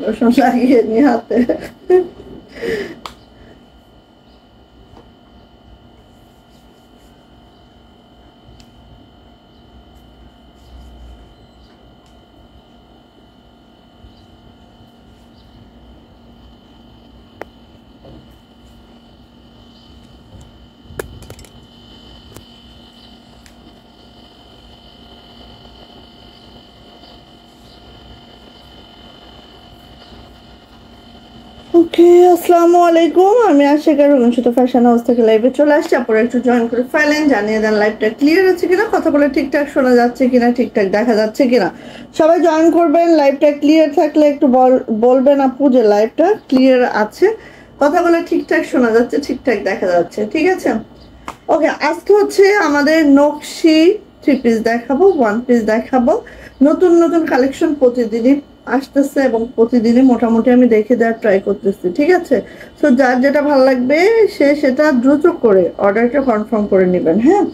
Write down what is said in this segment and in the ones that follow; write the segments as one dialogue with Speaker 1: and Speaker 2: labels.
Speaker 1: Lotion লাগিয়ে নি হাতে। ওকে, আসসালামু আলাইকুম। আমি আশিকা রুমশুত ফ্যাশন হাউস থেকে লাইভে চলে আসছি। আপনারা একটু জয়েন করে ফেলেন, জানিয়ে দেন লাইভটা ক্লিয়ার আছে কিনা, কথা বলে ঠিকঠাক শোনা যাচ্ছে কিনা, ঠিকঠাক দেখা যাচ্ছে কিনা। সবাই জয়েন করবেন। লাইভটা ক্লিয়ার থাকলে একটু বলবেন আপু যে লাইভটা ক্লিয়ার আছে, কথা বলে ঠিকঠাক শোনা যাচ্ছে, ঠিকঠাক দেখা যাচ্ছে। ঠিক আছে, ওকে। আজকে হচ্ছে আমাদের নকশি 3 পিস দেখাবো, 1 পিস দেখাবো। নতুন নতুন কালেকশন প্রতিদিনই আসতেছে এবং প্রতিদিনই মোটামুটি আমি দেখে দেওয়ার ট্রাই করতেছি। ঠিক আছে, সো যার যেটা ভালো লাগবে সে সেটা দ্রুত করে অর্ডারটা কনফার্ম করে নেবেন। হ্যাঁ,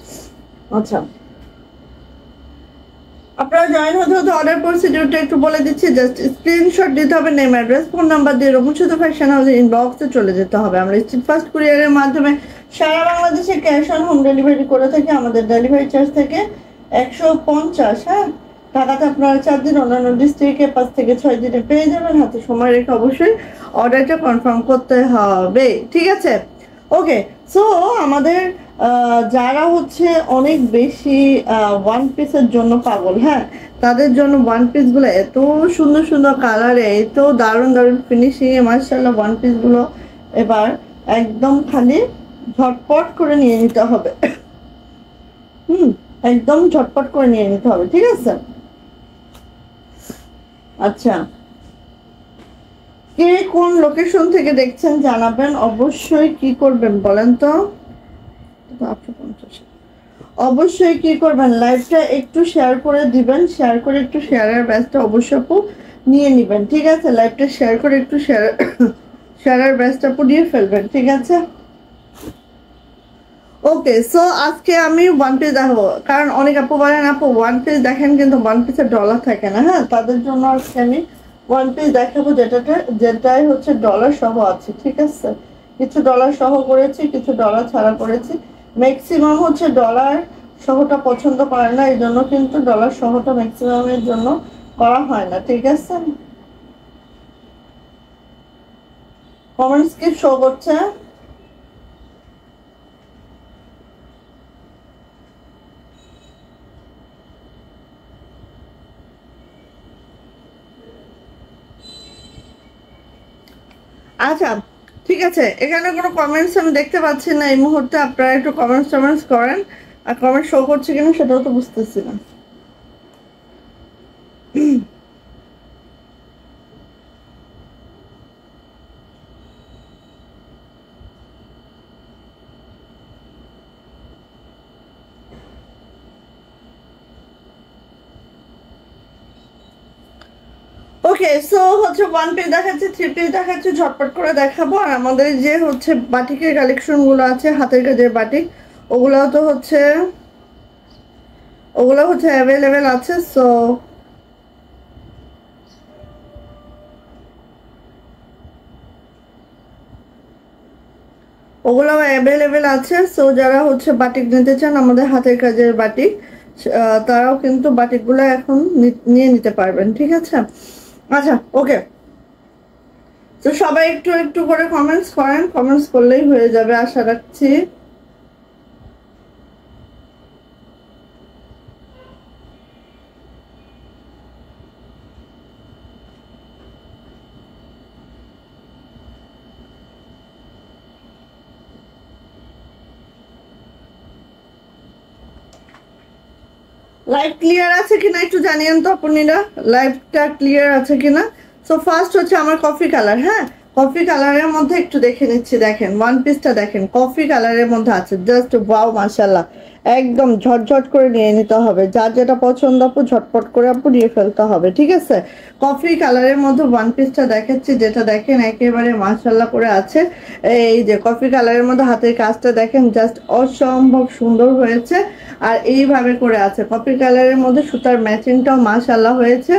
Speaker 1: আচ্ছা, আপনারা জয়েন হতে হতে অর্ডার প্রসিডিউরটা একটু বলে দিচ্ছি। জাস্ট স্ক্রিনশট দিতে হবে, নেম, অ্যাড্রেস, ফোন নাম্বার দিয়ে রুমশুত ফ্যাশন হাউসের ইনবক্সে চলে যেতে হবে। আমরা স্ট্রিট ফাস্ট কুরিয়ারের মাধ্যমে সারা বাংলাদেশে ক্যাশ অন হোম ডেলিভারি করে থাকি। আমাদের ডেলিভারি চার্জ থেকে 150। হ্যাঁ, টাকাটা আপনারা 4 দিন, অন্যান্য ডিস্ট্রিক্টে 5 থেকে 6 দিনে পেয়ে যাবেন। হাতে সময় রেখে অবশ্যই অর্ডারটা কনফার্ম করতে হবে। ঠিক আছে, ওকে। সো আমাদের যারা হচ্ছে অনেক বেশি ওয়ান পিসের জন্য পাগল, হ্যাঁ, তাদের জন্য ওয়ান পিসগুলো এত সুন্দর সুন্দর কালারে, এত দারুণ দারুণ ফিনিশিংয়ে, মাশাআল্লাহ ওয়ান পিসগুলো এবার একদম খালি ঝটপট করে নিয়ে নিতে হবে। একদম ঝটপট করে নিয়ে নিতে হবে। ঠিক আছে, আচ্ছা, কে কোন লোকেশন থেকে দেখছেন জানাবেন। অবশ্যই কি করবেন বলেন তো, অবশ্যই কি করবেন, লাইভটা একটু শেয়ার করে দিবেন। শেয়ার করে একটু শেয়ারের ব্যাচটা অবশ্যই আপু নিয়ে নিবেন। ঠিক আছে, লাইভটা শেয়ার করে একটু শেয়ারের ব্যাচটা আপু নিয়ে ফেলবেন। ঠিক আছে, ওকে। সো আজকে আমি ওয়ান পিস দেখাবো, কারণ অনেক আপু বলেন আপু ওয়ান পিস দেখেন কিন্তু ওয়ান পিসের ডলার থাকে না। হ্যাঁ, তাদের জন্য আজকে আমি ওয়ান পিস দেখাবো যেটাই হচ্ছে ডলার সহ আছে। ঠিক আছে, কিছু ডলার সহ করেছি, কিছু ডলার ছাড়া করেছি। ম্যাক্সিমাম হচ্ছে ডলার সহটা পছন্দ করে না, এই জন্য কিন্তু ডলার সহটা ম্যাক্সিমামের জন্য করা হয় না। ঠিক আছে, কমেন্টস কি শো করছে? আচ্ছা, ঠিক আছে, এখানে কোনো কমেন্টস আমি দেখতে পাচ্ছি না এই মুহূর্তে। আপনারা একটু কমেন্টস করেন। আর কমেন্ট শো করছে কিনা সেটাও তো বুঝতেছি না। ওকে, সো হচ্ছে ওয়ান পিস দেখাচ্ছে, 3 পিস দেখাচ্ছে, ঝটপট করে দেখাবো। আর আমাদের যে হচ্ছে বাটিকের কালেকশন গুলো আছে, হাতের কাজের বাটিক, ওগুলো হচ্ছে অ্যাভেলেবেল আছে। সো ওগুলো অ্যাভেলেবেল আছে। সো যারা হচ্ছে বাটিক নিতে চান, আমাদের হাতের কাজের বাটিক, তারাও কিন্তু বাটিকগুলো এখন নিয়ে নিতে পারবেন। ঠিক আছে, আচ্ছা, ওকে। তো সবাই একটু একটু করে কমেন্টস করেন, কমেন্টস করলেই হয়ে যাবে আশা রাখছি। লাইভ ক্লিয়ার আছে কিনা একটু জানিয়েন তো আপনারা, লাইভটা ক্লিয়ার আছে কিনা। সো ফার্স্ট হচ্ছে আমার কফি কালার। হ্যাঁ, কফি কালারের মধ্যে একটু দেখে নিচ্ছি। দেখেন ওয়ান পিসটা দেখেন, কফি কালারের মধ্যে আছে, জাস্ট ওয়াও, মাশাআল্লাহ, একদম ঝটঝট করে নিয়ে নিতে হবে, যার যেটা পছন্দ আপু ঝটপট করে আপু নিয়ে ফেলতে হবে, ঠিক আছে। কফি কালারের মধ্যে ওয়ান পিসটা দেখাচ্ছি, যেটা দেখেন একেবারে মাশাআল্লাহ করে আছে। এই যে কফি কালারের মধ্যে হাতের কাজটা দেখেন জাস্ট অসম্ভব সুন্দর হয়েছে, আর এইভাবে করে আছে। কফি কালারের মধ্যে সুতার ম্যাচিংটাও মাশাআল্লাহ হয়েছে,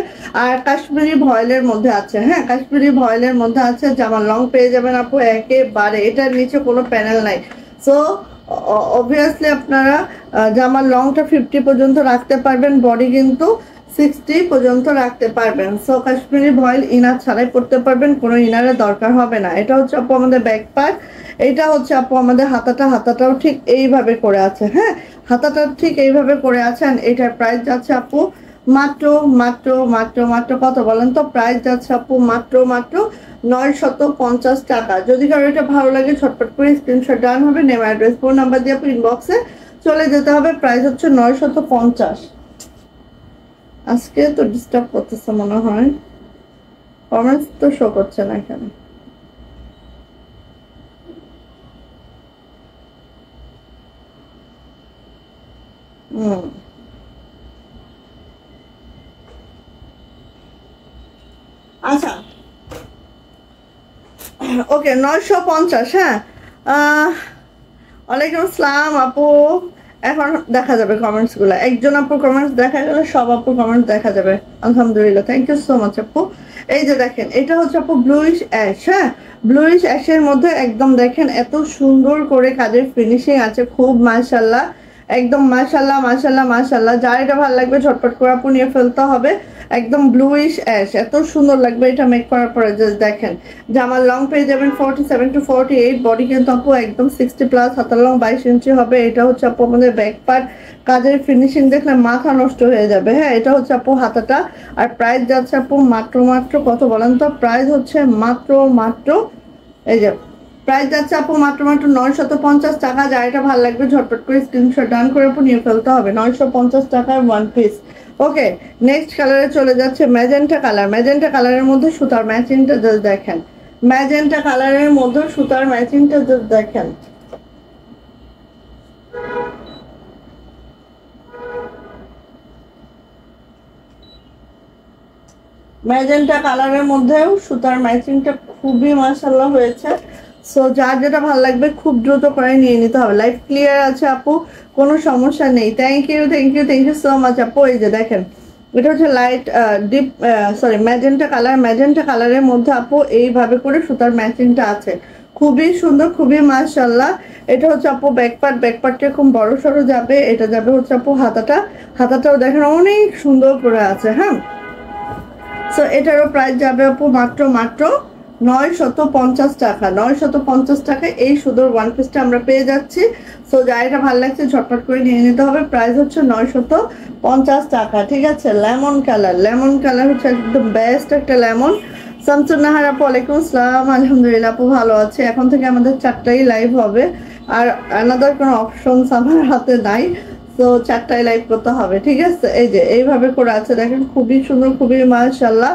Speaker 1: আর কাশ্মীরি ভয়েলের মধ্যে আছে। হ্যাঁ, কাশ্মীরি ভয়েলের মধ্যে আছে, জামা লং পেয়ে যাবেন আপু একেবারে, এটার নিচে কোনো প্যানেল নাই। সো অবভিয়াসলি আপনারা জামার লংটা 50 পর্যন্ত রাখতে পারবেন, বডি কিন্তু 60 পর্যন্ত রাখতে পারবেন। সো কাশ্মীরি ভয়েল ইনার ছাড়াই পড়তে পারবেন, কোনো ইনারের দরকার হবে না। এটা হচ্ছে আপু আমাদের ব্যাক পার্ট, এটা হচ্ছে আপু আমাদের হাতাটা, হাতাটাও ঠিক এইভাবে করে আছে। হ্যাঁ, হাতাটা ঠিক এইভাবে করে আছেন। এটার প্রাইস যাচ্ছে আপু মাত্র মাত্র মাত্র মাত্র কত বলেন তো? প্রাইস যাচ্ছে আপু মাত্র মাত্র 950 টাকা। যদি কারো এটা ভালো লাগে ঝটপট করে স্ক্রিনশট ডান হবে, নেম অ্যাড্রেস ফোন নাম্বার দিয়ে আপু ইনবক্সে চলে যেতে হবে। প্রাইস হচ্ছে 950। আজকে তো ডিস্টার্ব করতেছে মনে হয়, কমেন্টস তো শো করছে না এখানে। আচ্ছা, ওকে 950। হ্যাঁ, ওয়ালাইকুম আসসালাম আপু। এখন দেখা যাবে কমেন্টস গুলো, একজন আপুর কমেন্টস দেখা গেলে সব আপুর কমেন্টস দেখা যাবে। আলহামদুলিল্লাহ, থ্যাংক ইউ সো মাচ আপু। এই যে দেখেন এটা হচ্ছে আপু ব্লুইশ অ্যাশ। হ্যাঁ, ব্লুইশ অ্যাশের মধ্যে একদম দেখেন এত সুন্দর করে কাজের ফিনিশিং আছে, খুব মাশাল্লাহ, একদম মাশাল্লাহ মাশাল্লাহ মাশাল্লাহ। যার এটা ভালো লাগবে ঝটপট করে আপু নিয়ে ফেলতে হবে। একদম ব্লুইশ অ্যাশ, এত সুন্দর লাগবে এটা মেক করার পরে। জাস্ট দেখেন জামার লং পেয়ে যাবেন 47 to 48, বডি কিন্তু আপু একদম 60 প্লাস, হাতার লং 22 ইঞ্চি হবে। এটা হচ্ছে আপু আমাদের ব্যাক পার্ট, কাজের ফিনিশিং দেখলে মাথা নষ্ট হয়ে যাবে। হ্যাঁ, এটা হচ্ছে আপু হাতাটা, আর প্রাইস যাচ্ছে আপু মাত্র মাত্র কত বলেন তো? প্রাইস হচ্ছে মাত্র মাত্র, এই যে প্রাইস যাচ্ছে আপু মাত্র মাত্র 950 টাকা। যা এটা ভালো লাগবে ঝটপট করে স্ক্রিনশট ডান করে আপু নিয়ে ফেলতে হবে। 950 টাকায় ওয়ান পিস। ওকে, নেক্সট কালারে চলে যাচ্ছে ম্যাজেন্টা কালার। ম্যাজেন্টা কালারের মধ্যে সুতার ম্যাচিংটা জাস্ট দেখেন, ম্যাজেন্টা কালারের মধ্যে সুতার ম্যাচিংটা জাস্ট দেখেন। ম্যাজেন্টা কালারের মধ্যেও সুতার ম্যাচিংটা খুবই মাশাআল্লাহ হয়েছে। সো যার যেটা ভালো লাগবে খুব দ্রুত করে নিয়ে নিতে হবে। লাইফ ক্লিয়ার আছে আপু, কোনো সমস্যা নেই। Thank you thank you thank you so much আপু। এই যে দেখেন এটা হচ্ছে light deep sorry magenta colour. Magenta কালারের মধ্যে আপু এইভাবে করে সুতার ম্যাচিংটা আছে, খুবই সুন্দর, খুবই মাশাআল্লাহ। এটা হচ্ছে আপু ব্যাক পার্ট, ব্যাক পার্টটা খুব বড় সড়ো যাবে। এটা যাবে হচ্ছে আপু হাতাটা, হাতাটাও দেখেন অনেক সুন্দর করে আছে। হ্যাঁ, সো এটারও প্রাইস যাবে আপু মাত্র মাত্র 950 টাকা। 950 টাকায় এই সুন্দর ওয়ান পিসটা আমরা পেয়ে যাচ্ছি। সো যা এটা ভালো লাগছে ঝটপট করে নিয়ে নিতে হবে। প্রাইস হচ্ছে 950 টাকা, ঠিক আছে। লেমন কালার, লেমন কালার হচ্ছে একদম বেস্ট একটা লেমন। শামসুন নাহার আপু ওয়ালাইকুম আসসালাম। আলহামদুলিল্লাহ আপু ভালো আছে। এখন থেকে আমাদের 4টাই লাইভ হবে, আর আনাদার কোনো অপশনস আমার হাতে নাই। তো 4টায় লাইভ করতে হবে, ঠিক আছে। এই যে এইভাবে করে আছে দেখেন, খুবই সুন্দর, খুবই মাশাআল্লাহ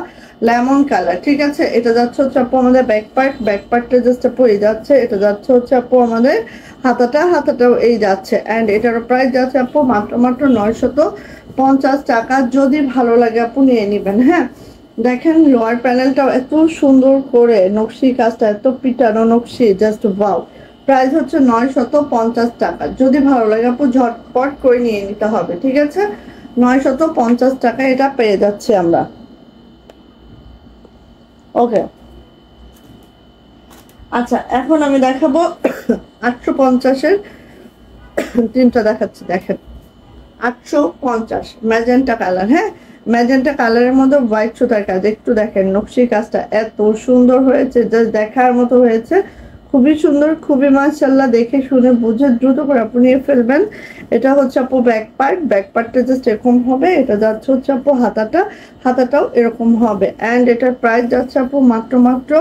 Speaker 1: লেমন কালার, ঠিক আছে। এটা যাচ্ছে হচ্ছে আপু আমাদের ব্যাক পার্ট, ব্যাক পার্টটা জাস্ট আপু এই যাচ্ছে। এটা যাচ্ছে হচ্ছে আপু আমাদের হাতাটা, হাতাটাও এই যাচ্ছে। অ্যান্ড এটার প্রাইস যাচ্ছে আপু মাত্র মাত্র 950 টাকা। যদি ভালো লাগে আপু নিয়ে নেবেন। হ্যাঁ, দেখেন লোয়ার প্যানেলটাও এত সুন্দর করে নকশি কাজটা, এত পিটানো নকশি, জাস্ট ওয়াও। প্রাইস হচ্ছে 950 টাকা। যদি ভালো লাগে আপু ঝটপট করে নিয়ে নিতে হবে, ঠিক আছে। 950 টাকা এটা পেয়ে যাচ্ছে আমরা। ওকে, আচ্ছা এখন আমি দেখাবো 850-এর তিনটা দেখাচ্ছি। দেখেন 850 ম্যাজেন্টা কালার। হ্যাঁ, ম্যাজেন্টা কালারের মধ্যে হোয়াইট সুতার কাজ, একটু দেখেন নকশি কাজটা এত সুন্দর হয়েছে, জাস্ট দেখার মতো হয়েছে, খুবই সুন্দর, খুবই মাশাআল্লাহ। দেখে শুনে বুঝে দ্রুত করে আপনি নিয়ে ফেলবেন। এটা হচ্ছে আপু ব্যাক পার্ট, ব্যাক পার্টটা জাস্ট এরকম হবে। এটা যাচ্ছে হচ্ছে আপু হাতাটা, হাতাটাও এরকম হবে। অ্যান্ড এটার প্রাইস যাচ্ছে আপু মাত্র মাত্র,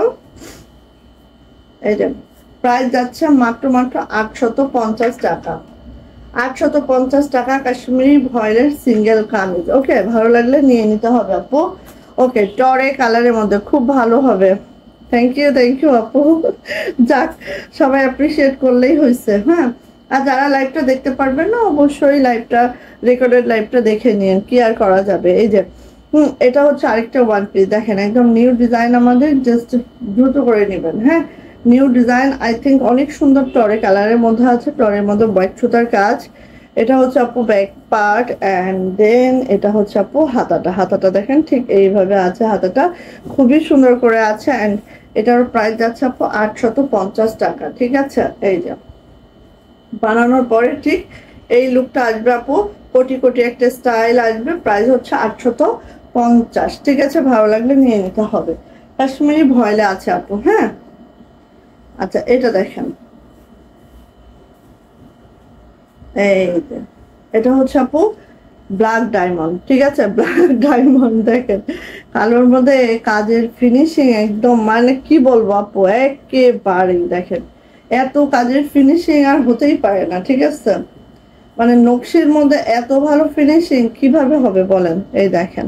Speaker 1: এই যে প্রাইস যাচ্ছে মাত্র মাত্র 850 টাকা। 850 টাকা কাশ্মীরি ভয়েলের সিঙ্গেল কামিজ। ওকে, ভালো লাগলে নিয়ে নিতে হবে আপু। ওকে, টরে কালারের মধ্যে খুব ভালো হবে। থ্যাংক ইউ আপু। যাক, সবাই অ্যাপ্রিসিয়েট করলেই হয়েছে। হ্যাঁ, আর যারা লাইভটা দেখতে পারবেন না অবশ্যই লাইভটা রেকর্ডেড লাইভটা দেখে নিন, কি আর করা যাবে। এই যে এটা হচ্ছে আরেকটা ওয়ান পিস, দেখেন একদম নিউ ডিজাইন আমাদের, জাস্ট দ্রুত করে নেবেন। হ্যাঁ, নিউ ডিজাইন, আই থিঙ্ক অনেক সুন্দর টরে কালারের মধ্যে আছে, টরের মধ্যে হোয়াইট সুতার কাজ। এটা হচ্ছে আপু ব্যাক পার্ট, অ্যান্ড দেন এটা হচ্ছে আপু হাতাটা। হাতাটা দেখেন ঠিক এইভাবে আছে, হাতাটা খুবই সুন্দর করে আছে। অ্যান্ড এটার প্রাইস যাচ্ছে আপু 850 টাকা। ঠিক আছে, এই যে বানানোর পরে ঠিক এই লুকটা আসবে আপু, কোটি কোটি একটা স্টাইল আসবে। প্রাইস হচ্ছে 850। ঠিক আছে, ভালো লাগলে নিয়ে নিতে হবে। কাশ্মীরি ভয়েলে আছে আপু। হ্যাঁ, আচ্ছা এটা দেখেন, এই যে এটা হচ্ছে আপু ব্ল্যাক ডায়মন্ড। ঠিক আছে, ব্ল্যাক ডায়মন্ড দেখেন কালোর মধ্যে কাজের ফিনিশিং একদম, মানে কি বলবো আপু, একেবারেই দেখেন এত কাজের ফিনিশিং আর হতেই পারে না। ঠিক আছে, মানে নকশির মধ্যে এত ভালো ফিনিশিং কিভাবে হবে বলেন। এই দেখেন,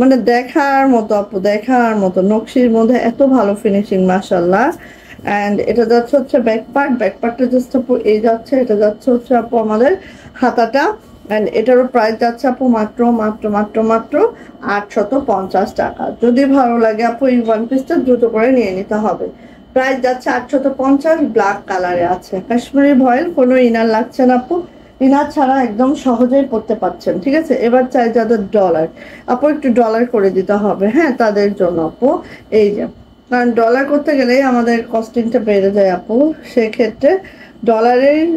Speaker 1: মানে দেখার মতো আপু, দেখার মতো, নকশির মধ্যে এত ভালো ফিনিশিং, মাশাল্লাহ। অ্যান্ড এটা যাচ্ছে হচ্ছে ব্যাক পার্ট, ব্যাক পার্টটা জাস্ট আপু এই যাচ্ছে, এটা যাচ্ছে হচ্ছে আপু আমাদের হাতাটা। অ্যান্ড এটারও প্রাইস যাচ্ছে আপু মাত্র মাত্র মাত্র মাত্র 850 টাকা। যদি ভালো লাগে আপু এই ওয়ান পিসটা দ্রুত করে নিয়ে নিতে হবে। প্রাইস যাচ্ছে 850, ব্ল্যাক কালারে আছে, কাশ্মীরি ভয়েল, কোনো ইনার লাগছে না আপু, ইনার ছাড়া একদম সহজেই পড়তে পারছেন। ঠিক আছে, এবার চাই যাদের ডলার, আপু একটু ডলার করে দিতে হবে। হ্যাঁ, তাদের জন্য আপু এই যে, কারণ ডলার করতে গেলেই আমাদের কস্টিংটা বেড়ে যায় আপু, সেক্ষেত্রে ডলারের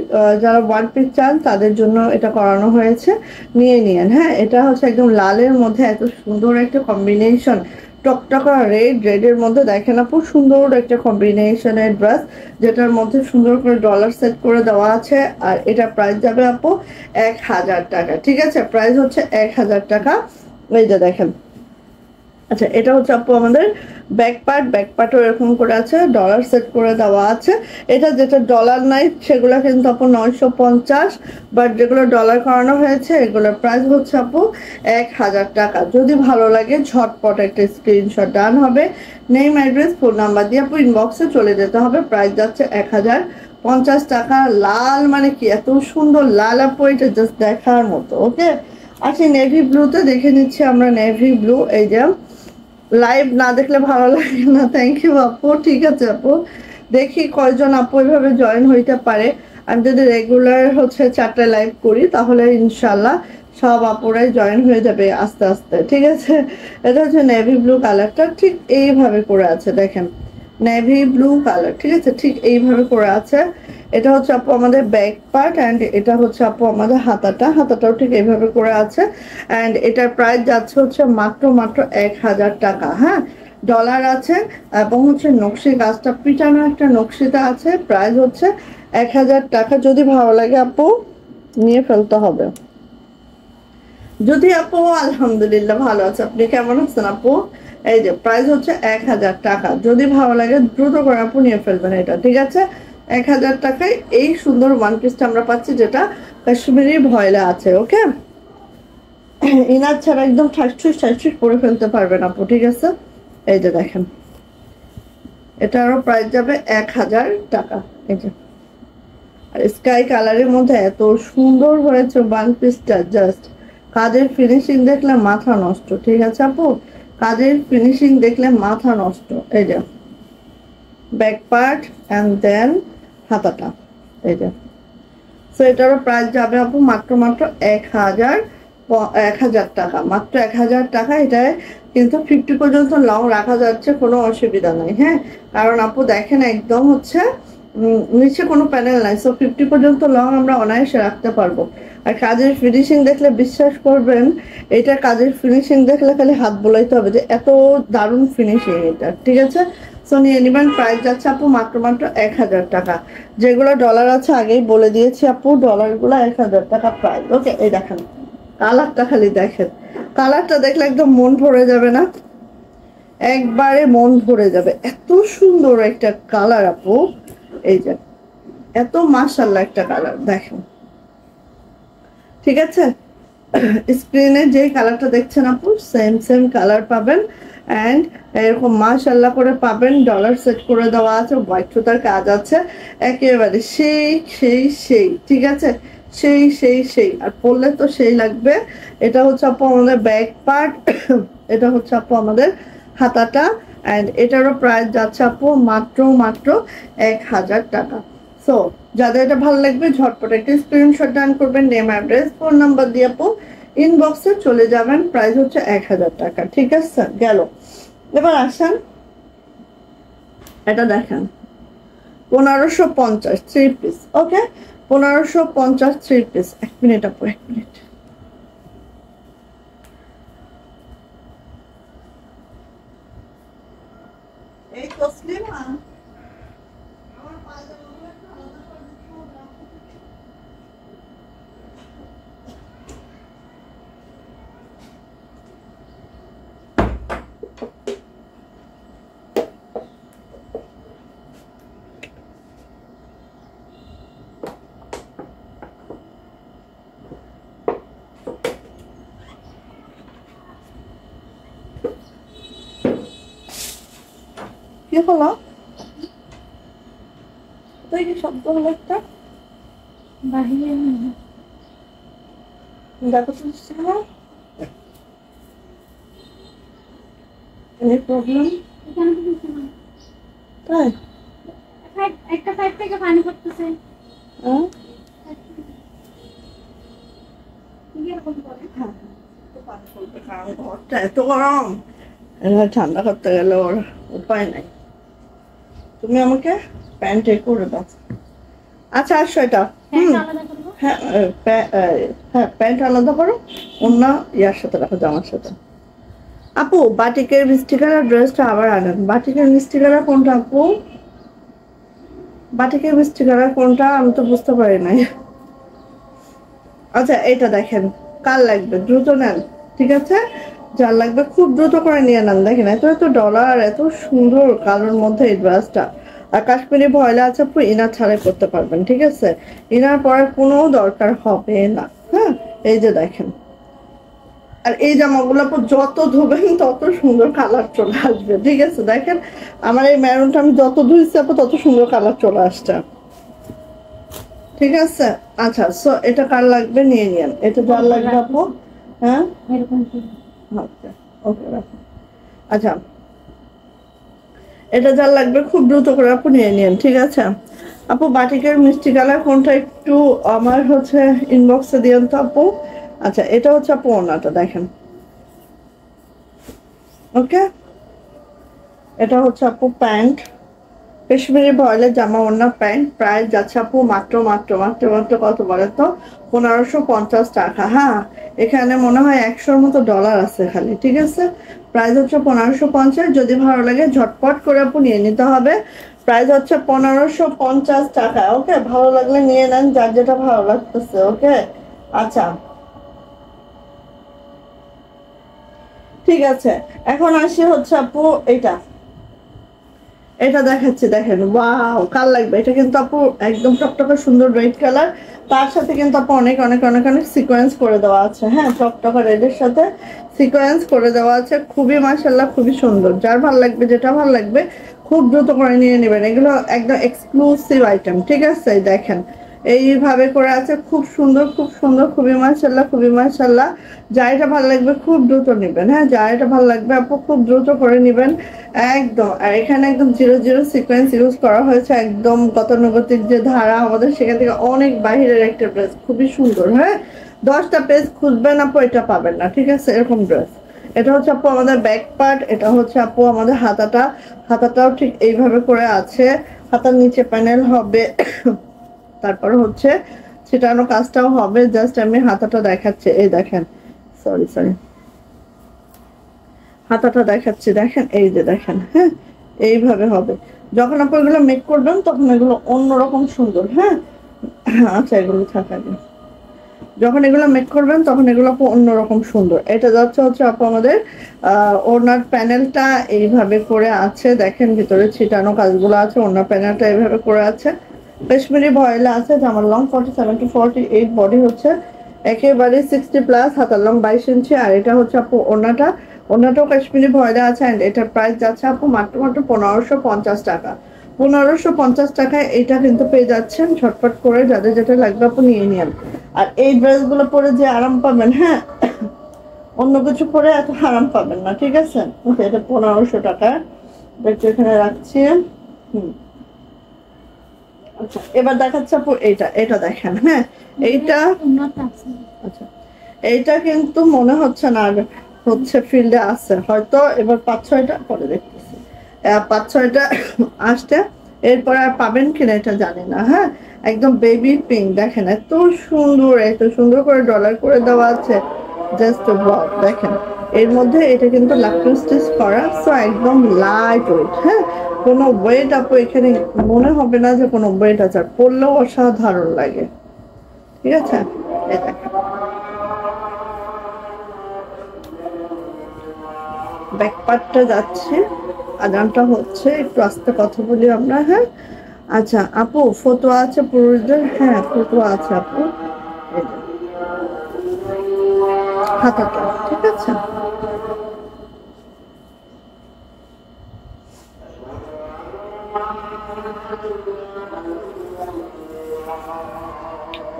Speaker 1: যারা ওয়ান পিস চান তাদের জন্য এটা করানো হয়েছে, নিয়ে নিয়েন। হ্যাঁ, এটা হচ্ছে একদম লালের মধ্যে এত সুন্দর একটা কম্বিনেশন, টকটকা রেড, রেডের মধ্যে দেখেন আপু সুন্দর একটা কম্বিনেশনের ড্রেস, যেটার মধ্যে সুন্দর করে ডলার সেট করে দেওয়া আছে। আর এটা প্রাইস যাবে আপু 1000 টাকা। ঠিক আছে, প্রাইস হচ্ছে 1000 টাকা। এই যে দেখেন, আচ্ছা এটা হচ্ছে আপু আমাদের ব্যাক পার্ট, ব্যাক পার্টও এরকম করে আছে, ডলার সেট করে দেওয়া আছে। এটা যেটা ডলার নাই সেগুলো কিন্তু আপু 950, বাট যেগুলো ডলার করানো হয়েছে এগুলোর প্রাইস হচ্ছে আপু 1000 টাকা। যদি ভালো লাগে ঝটপট একটা স্ক্রিনশট ডান হবে, নেম অ্যাড্রেস ফোন নাম্বার দিয়ে আপু ইনবক্সে চলে যেতে হবে। প্রাইস যাচ্ছে 1050 টাকা। লাল মানে কি এত সুন্দর লাল আপু, এটা জাস্ট দেখার মতো। ওকে, আচ্ছা নেভি ব্লুতে দেখে নিচ্ছি আমরা, নেভি ব্লু। এই যে লাইভ না দেখলে ভালো লাগে না, থ্যাংক ইউ আপু। ঠিক আছে আপু, দেখি কয়জন আপু এভাবে জয়েন হইতে পারে। আমি যদি রেগুলার হচ্ছে 4টা লাইভ করি তাহলে ইনশাল্লাহ সব আপুরাই জয়েন হয়ে যাবে আস্তে আস্তে। ঠিক আছে, এটা হচ্ছে নেভি ব্লু কালারটা, ঠিক এইভাবে করে আছে দেখেন, নেভি ব্লু কালার। ঠিক আছে, ঠিক এইভাবে করে আছে। এটা হচ্ছে আপু আমাদের ব্যাক পার্ট, অ্যান্ড এটা হচ্ছে আপু আমাদের হাতাটা, হাতাটাও ঠিক এইভাবে করে আছে। অ্যান্ড এটার প্রাইস যাচ্ছে হচ্ছে মাত্র মাত্র 1000 টাকা। হ্যাঁ, ডলার আছে এবং হচ্ছে নকশি কাজটা পিটানো একটা নকশিটা আছে। প্রাইস হচ্ছে 1000 টাকা। যদি ভালো লাগে আপু নিয়ে ফেলতে হবে। যদি আপু আলহামদুলিল্লাহ ভালো আছে, আপনি কেমন আছেন আপু? এই যে প্রাইস হচ্ছে 1000 টাকা। যদি ভালো লাগে দ্রুত করে আপু নিয়ে ফেলবেন এটা। ঠিক আছে, 1000 টাকায় এই সুন্দর ওয়ান পিসটা আমরা পাচ্ছি, যেটা কাশ্মীরি ভয়েলে আছে। ওকে, ইনার ছাড়া একদম ঠাসঠুস ঠাসঠুস পরে ফেলতে পারবেন আপু। ঠিক আছে, এই যে দেখেন এটারও প্রাইস যাবে 1000 টাকা। এই যে আর স্কাই কালারের মধ্যে এত সুন্দর হয়েছে ওয়ান পিসটা, জাস্ট কাজের ফিনিশিং দেখলে মাথা নষ্ট। ঠিক আছে আপু, কাজের ফিনিশিং দেখলে মাথা নষ্ট। এই যে ব্যাক পার্ট অ্যান্ড দেন হাতাটা, এই যে। সো এটারও প্রাইস যাবে আপু মাত্র মাত্র 1000 টাকা, মাত্র 1000 টাকা। এটায় কিন্তু 50 পর্যন্ত লং রাখা যাচ্ছে, কোনো অসুবিধা নাই। হ্যাঁ, কারণ আপু দেখেন একদম হচ্ছে নিচে কোনো প্যানেল নাই, সো 50 পর্যন্ত লং আমরা অনায়াসে রাখতে পারবো। আর কাজের ফিনিশিং দেখলে বিশ্বাস করবেন, এটা কাজের ফিনিশিং দেখলে খালি হাত বোলাইতে হবে যে এত দারুণ ফিনিশিং এটা। ঠিক আছে, সো নিয়ে নেবেন। প্রাইস যাচ্ছে আপু মাত্র মাত্র 1000 টাকা। যেগুলো ডলার আছে আগেই বলে দিয়েছি আপু, ডলারগুলো 1000 টাকা প্রাইস। ওকে, এই দেখেন কালারটা, খালি দেখেন কালারটা দেখলে একদম মন ভরে যাবে না, একবারে মন ভরে যাবে। এত সুন্দর একটা কালার আপু, এই যে এত মাশাআল্লাহ একটা কালার দেখেন। ঠিক আছে, স্ক্রিনে যে কালারটা দেখছেন আপু সেম সেম কালার পাবেন। অ্যান্ড এরকম মাশাল্লাহ করে পাবেন, ডলার সেট করে দেওয়া আছে, হোয়াইট সুতার কাজ আছে, একেবারে সেই সেই সেই, ঠিক আছে, সেই সেই সেই। আর পরলে তো সেই লাগবে। এটা হচ্ছে আপু আমাদের ব্যাক পার্ট, এটা হচ্ছে আপু আমাদের হাতাটা। অ্যান্ড এটারও প্রাইস যাচ্ছে আপু মাত্র মাত্র 1000 টাকা। সো যাদের এটা ভালো লাগবে ঝটপট একটা স্ক্রিনশট ডান করবেন, নেম অ্যাড্রেস ফোন নাম্বার দিয়ে আপু ইনবক্সে চলে যাবেন। প্রাইস হচ্ছে 1000 টাকা, ঠিক আছে গেল। এবার আসেন এটা দেখেন 1550 থ্রি পিস। ওকে 1550 থ্রি পিস। 1 মিনিট আপু 1 মিনিট। এই তসলিমা আমার পায়জামাগুলো একটু আলাদা করে দিতে হবে আপু। কি হলো? তাই কি শব্দ হলো একটা?
Speaker 2: বাহিরে
Speaker 1: দেখো তো এনি প্রবলেম?
Speaker 2: এখানে তো কিছু না।
Speaker 1: তাই
Speaker 2: একটা সাইড থেকে পানি পড়তেছে।
Speaker 1: হ্যাঁ
Speaker 2: এরকম করে।
Speaker 1: হ্যাঁ তো পানি পড়বে, কারণ ঘরটা এত গরম, এবার ঠান্ডা করতে গেলে ওর উপায় নাই। তুমি আমাকে প্যান্টে করে দাও। আচ্ছা আসো এটা।
Speaker 2: প্যান্ট আলাদা করবো।
Speaker 1: হ্যাঁ হ্যাঁ প্যান্ট আলাদা করো, অন্য ইয়ার সাথে রাখো, জামার সাথে। আপু বাটিকের মিষ্টি কালার ড্রেসটা আবার আনেন। বাটিকের মিষ্টি কালার কোনটা আপু? বাটিকের মিষ্টি কালার কোনটা আমি তো বুঝতে পারি নাই। আচ্ছা এটা দেখেন, কার লাগবে দ্রুত নেন, ঠিক আছে, যার লাগবে খুব দ্রুত করে নিয়ে নেন। দেখেন এত এত ডলার, এত সুন্দর কালোর মধ্যে এই ড্রেসটা। আর কাশ্মীরি ভয়লা আছে আপু, ইনার ছাড়াই করতে পারবেন, ঠিক আছে, ইনার পরার কোনো দরকার হবে না। হ্যাঁ এই যে দেখেন, আর এই জামাগুলো আপু যত ধোবেন তত সুন্দর কালার চলে আসবে, ঠিক আছে। দেখেন আমার এই ম্যারুনটা আমি যত ধুইছি আপু তত সুন্দর কালার চলে আসছে, ঠিক আছে। আচ্ছা সো এটা কার লাগবে নিয়ে নিন, এটা যার লাগবে আপু। হ্যাঁ
Speaker 2: এরকম
Speaker 1: আচ্ছা ওকে রাখো। আচ্ছা এটা যার লাগবে খুব দ্রুত করে আপু নিয়ে নিন, ঠিক আছে। আপু বাটিকের মিষ্টি কালার কোনটা একটু আমার হচ্ছে ইনবক্সে দিয়েন তো আপু। আচ্ছা এটা হচ্ছে আপু ওনাটা দেখেন, ওকে এটা হচ্ছে আপু প্যান্ট, কাশ্মীরি ভয়েলের জামা ওড়না প্যান্ট। প্রাইস যাচ্ছে আপু মাত্র মাত্র মাত্র মাত্র কত বলে তো, 1550 টাকা। হ্যাঁ এখানে মনে হয় 100-র মতো ডলার আছে খালি, ঠিক আছে। প্রাইস হচ্ছে 1550। যদি ভালো লাগে ঝটপট করে আপু নিয়ে নিতে হবে। প্রাইস হচ্ছে 1550 টাকা। ওকে ভালো লাগলে নিয়ে নেন, যার যেটা ভালো লাগতেছে। ওকে আচ্ছা ঠিক আছে। এখন আসি হচ্ছে আপু এটা, এটা দেখাচ্ছি দেখেন, ওয়াও কার লাগবে। এটা কিন্তু আপু একদম টকটকে সুন্দর রেড কালার, তার সাথে কিন্তু আপু অনেক অনেক অনেক অনেক সিকোয়েন্স করে দেওয়া আছে। হ্যাঁ টকটকা রেডের সাথে সিকোয়েন্স করে দেওয়া আছে, খুবই মাশাআল্লাহ খুবই সুন্দর। যার ভালো লাগবে যেটা ভালো লাগবে খুব দ্রুত করে নিয়ে নেবেন, এগুলো একদম এক্সক্লুসিভ আইটেম, ঠিক আছে। দেখেন এইভাবে করে আছে, খুব সুন্দর খুব সুন্দর, খুবই মাশাআল্লাহ খুবই মাশাআল্লাহ। যা এটা ভালো লাগবে খুব দ্রুত নেবেন। হ্যাঁ যা এটা ভালো লাগবে আপু খুব দ্রুত করে নেবেন একদম। আর এখানে একদম 00 সিকোয়েন্স ইউজ করা হয়েছে, একদম গতানুগতিক যে ধারা আমাদের সেখান থেকে অনেক বাহিরের একটা ড্রেস, খুবই সুন্দর। হ্যাঁ 10টা পেজ খুঁজবেন আপু এটা পাবেন না, ঠিক আছে এরকম ড্রেস। এটা হচ্ছে আপু আমাদের ব্যাক পার্ট, এটা হচ্ছে আপু আমাদের হাতাটা, হাতাটাও ঠিক এইভাবে করে আছে, হাতার নিচে প্যানেল হবে, তারপর হচ্ছে ছিটানো কাজটাও হবে। জাস্ট আমি হাতাটা দেখাচ্ছি, এই দেখেন, সরি সরি হাতাটা দেখাচ্ছি, দেখেন এই যে দেখেন। হ্যাঁ এইভাবে হবে, যখন আপনি এগুলো মেক করবেন তখন এগুলো অন্যরকম সুন্দর। হ্যাঁ আচ্ছা এগুলো থাকাবে, যখন এগুলো মেক করবেন তখন এগুলো আপু অন্যরকম সুন্দর। এটা যাচ্ছে হচ্ছে আপু আমাদের ওড়নার প্যানেলটা এইভাবে করে আছে, দেখেন ভিতরে ছিটানো কাজগুলো আছে, ওড়নার প্যানেলটা এইভাবে করে আছে, কাশ্মীরি ভয়েলা আছে, জামার লং 47 to 48, বডি হচ্ছে একেবারে 60+ হাতার লং 22 ইঞ্চি। আর এটা হচ্ছে আপু ওনাটাও কাশ্মীরি ভয়েলে আছে। অ্যান্ড এটার প্রাইস যাচ্ছে আপু মাত্র 1550 টাকা। 1550 টাকায় এটা কিন্তু পেয়ে যাচ্ছেন। ঝটপট করে যাদের যেটা লাগবে আপু নিয়ে নিন। আর এই ড্রেসগুলো পরে যে আরাম পাবেন, হ্যাঁ, অন্য কিছু পরে এত আরাম পাবেন না, ঠিক আছে? এটা 1500 টাকা, একটু এখানে রাখছি। আচ্ছা, এবার দেখাচ্ছে আপু এটা দেখেন, হ্যাঁ, এইটা
Speaker 2: উন্নত আছে।
Speaker 1: আচ্ছা, এইটা কিন্তু মনে হচ্ছে না আর হচ্ছে ফিল্ডে আছে, হয়তো এবার 5-6টা পরে দেখতেছি, 5-6টা আসতে, এরপর আর পাবেন কিনা এটা জানি না। হ্যাঁ, একদম বেবি পিঙ্ক, দেখেন এত সুন্দর করে ডলার করে দেওয়া আছে, জাস্ট ওয়াও। দেখেন এর মধ্যে এটা কিন্তু লাক্টো স্টিচ করা, সো একদম লাইট ওয়েট। হ্যাঁ, কোনো ওয়েট আপু এখানে মনে হবে না যে কোনো ওয়েট আছে, আর পরলেও অসাধারণ লাগে, ঠিক আছে? এই দেখেন ব্যাক পার্টটা যাচ্ছে, আজানটা হচ্ছে, একটু আস্তে কথা বলি আমরা। হ্যাঁ, আচ্ছা আপু, ফতোয়া আছে পুরুষদের? হ্যাঁ, ফতোয়া আছে আপু। এই যে হাতাটা, ঠিক আছে?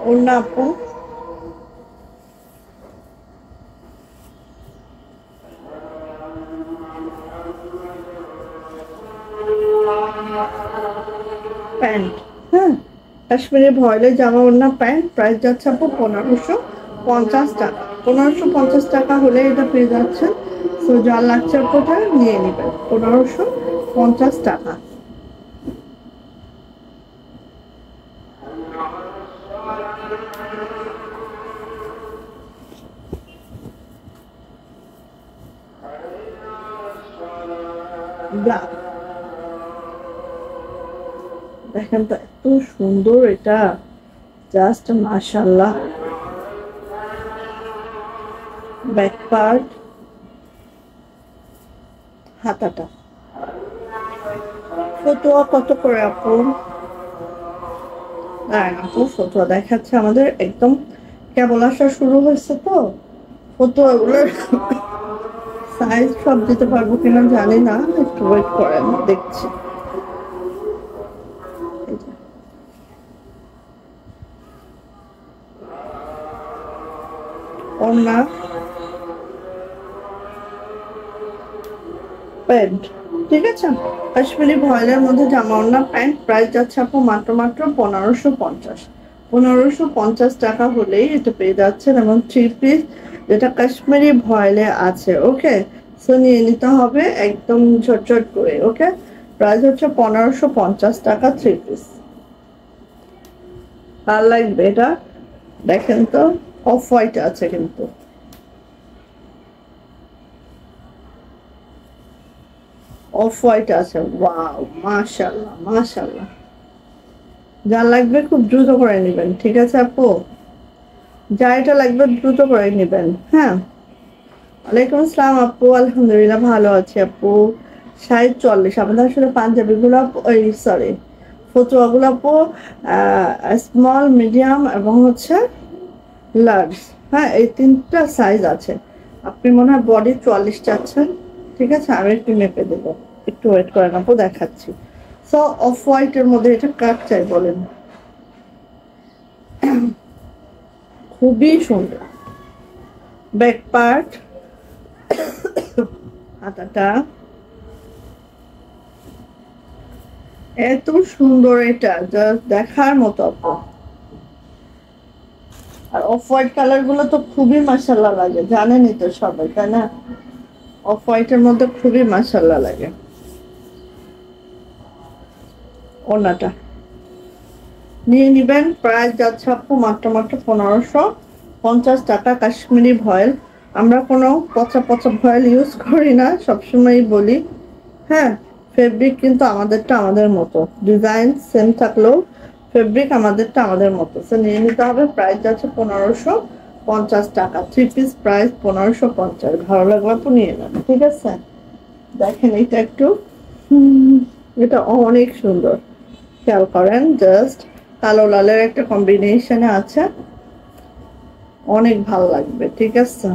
Speaker 1: ওড়না আপু, প্যান্ট, হ্যাঁ, কাশ্মীরি ভয়েলে জামা ওড়না প্যান্ট, প্রাইস যাচ্ছে আপু 1550 টাকা। 1550 টাকা হলে এটা পেয়ে যাচ্ছেন। সো যা লাগছে আপুটা নিয়ে নেবেন, 1550 টাকা। ব্ল্যাক, দেখেন তো এত সুন্দর এটা, জাস্ট মাশাআল্লাহ। ব্যাক পার্ট, হাতাটা। ফতুয়া কত করে আপু? আপু ফতুয়া দেখাচ্ছে আমাদের, একদম কেবল আসা শুরু হয়েছে তো, ফতুয়াগুলোর সাইজ সব দিতে পারবো কিনা জানি না, একটু ওয়েট করেন, দেখছি। ওড়না, প্যান্ট, ঠিক আছে? কাশ্মীরি ভয়েলের মধ্যে জামা ওড়না প্যান্ট, প্রাইস যাচ্ছে আপু মাত্র 1550। 1550 টাকা হলেই এটা পেয়ে যাচ্ছেন। এবং 3 পিস যেটা কাশ্মীরি ভয়েলে আছে, ওকে? সো নিয়ে নিতে হবে একদম ঝটঝট করে, ওকে? প্রাইস হচ্ছে 1550 টাকা 3 পিস। ভালো লাগবে এটা, দেখেন তো অফ হোয়াইট আছে কিন্তু, অফ হোয়াইট আছে, ওয়াও, মাশাআল্লাহ মাশাআল্লাহ। যা লাগবে খুব দ্রুত করে নেবেন, ঠিক আছে আপু? যা এটা লাগবে দ্রুত করে নেবেন। হ্যাঁ, ওয়ালাইকুম আসসালাম আপু, আলহামদুলিল্লাহ ভালো আছি আপু। 40 আমাদের আসলে পাঞ্জাবিগুলো, ওই সরি, ফতুয়াগুলো আপু স্মল, মিডিয়াম এবং হচ্ছে লার্জ। হ্যাঁ, এই 3টা সাইজ আছে। আপনি মনে হয় বডি 44 চাচ্ছেন, ঠিক আছে? আমি একটু মেপে দেবো, একটু ওয়েট করেন আপু, দেখাচ্ছি। সো অফ হোয়াইটের মধ্যে এটা কাট চাই বলেন, খুবই সুন্দর। ব্যাক পার্ট, হাতাটা এত সুন্দর, এটা জাস্ট দেখার মতো আপু। আর অফ হোয়াইট কালার গুলো তো খুবই মাশাআল্লাহ লাগে, জানেনই তো সবাই, তাই না? অফ হোয়াইটের মধ্যে খুবই মাশাআল্লাহ লাগে। ওনাটা নিয়ে নিবেন, প্রাইস যাচ্ছে আপু মাত্র 1550 টাকা। কাশ্মীরি ভয়েল, আমরা কোনো পচা পচা ভয়েল ইউজ করি না, সবসময়ই বলি। হ্যাঁ, ফেব্রিক কিন্তু আমাদেরটা আমাদের মতো, ডিজাইন সেম থাকলেও ফেব্রিক আমাদেরটা আমাদের মতো। সো নিয়ে নিতে হবে, প্রাইস যাচ্ছে 1550 টাকা। 3 পিস প্রাইস 1550। ভালো লাগবে আপু নিয়ে নেন, ঠিক আছে? দেখেন এটা একটু, এটা অনেক সুন্দর, খেয়াল করেন, জাস্ট কালো লালের একটা কম্বিনেশনে আছে। অনেক ভালো লাগবে, ঠিক আছে?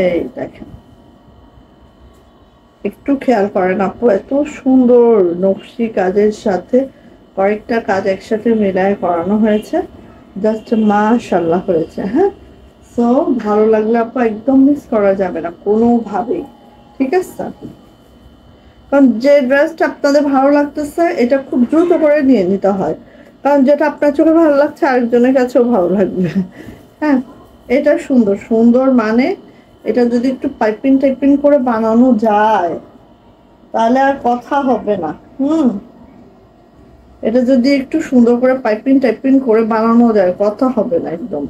Speaker 1: এই দেখেন, একটু খেয়াল করেন আপু, এত সুন্দর নকশি কাজের সাথে কয়েকটা কাজ একসাথে মিলায় করানো হয়েছে, জাস্ট মাশাআল্লাহ হয়েছে। হ্যাঁ, সো ভালো লাগলে আপু একদম মিস করা যাবে না কোনোভাবেই, ঠিক আছে? কারণ যে ড্রেসটা আপনাদের ভালো লাগতেছে এটা খুব দ্রুত করে নিয়ে নিতে হয়, কারণ যেটা আপনার চোখে ভালো লাগছে আরেকজনের কাছেও ভালো লাগবে। হ্যাঁ, এটা সুন্দর সুন্দর মানে এটা যদি একটু পাইপিং টাইপিং করে বানানো যায় তাহলে আর কথা হবে না। এটা যদি একটু সুন্দর করে পাইপিং টাইপিং করে বানানো যায় কথা হবে না একদম।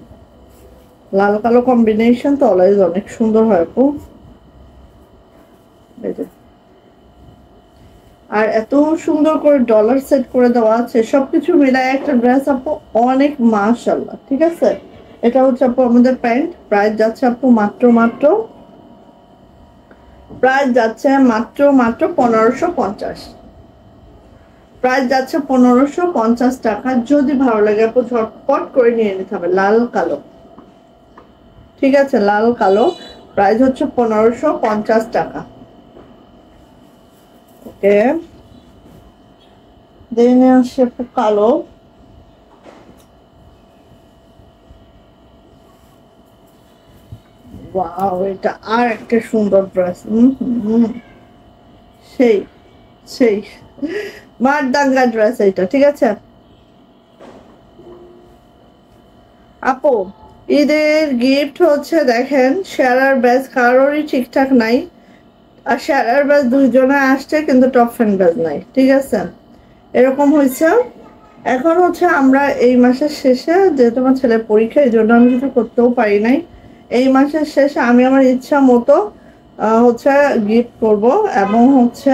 Speaker 1: লাল কালো কম্বিনেশন তো অলওয়েজ অনেক সুন্দর হয় আপু। এই যে, আর এত সুন্দর করে ডলার সেট করে দেওয়া আছে, সবকিছু মিলায় একটা ড্রেস আপু অনেক মাশাআল্লাহ, ঠিক আছে? এটা হচ্ছে আপু আমাদের প্যান্ট, প্রাইস যাচ্ছে আপু মাত্র মাত্র প্রাইস যাচ্ছে মাত্র মাত্র 1550। প্রাইস যাচ্ছে 1550 টাকা। যদি ভালো লাগে আপু ঝটপট করে নিয়ে নিতে হবে, লাল কালো, ঠিক আছে? লাল কালো, প্রাইস হচ্ছে 1550 টাকা। ওকে, দেন আসছে আপু কালো। ওয়াও, এটা আর একটা সুন্দর ড্রেস। সেই সেই মারদাঙ্গা ড্রেস এটা, ঠিক আছে আপু? ঈদের গিফট হচ্ছে দেখেন, শেয়ার ব্যাস কারোরই ঠিকঠাক নাই, আর শেয়ার ব্যাস দুইজনে আসছে কিন্তু টপ ফ্যান ব্যাস নাই, ঠিক আছে? এরকম হয়েছে। এখন হচ্ছে আমরা এই মাসের শেষে, যেহেতু আমার ছেলের পরীক্ষা এই জন্য আমি কিছু করতেও পারি নাই, এই মাসের শেষে আমি আমার ইচ্ছা মতো হচ্ছে গিফট করব। এবং হচ্ছে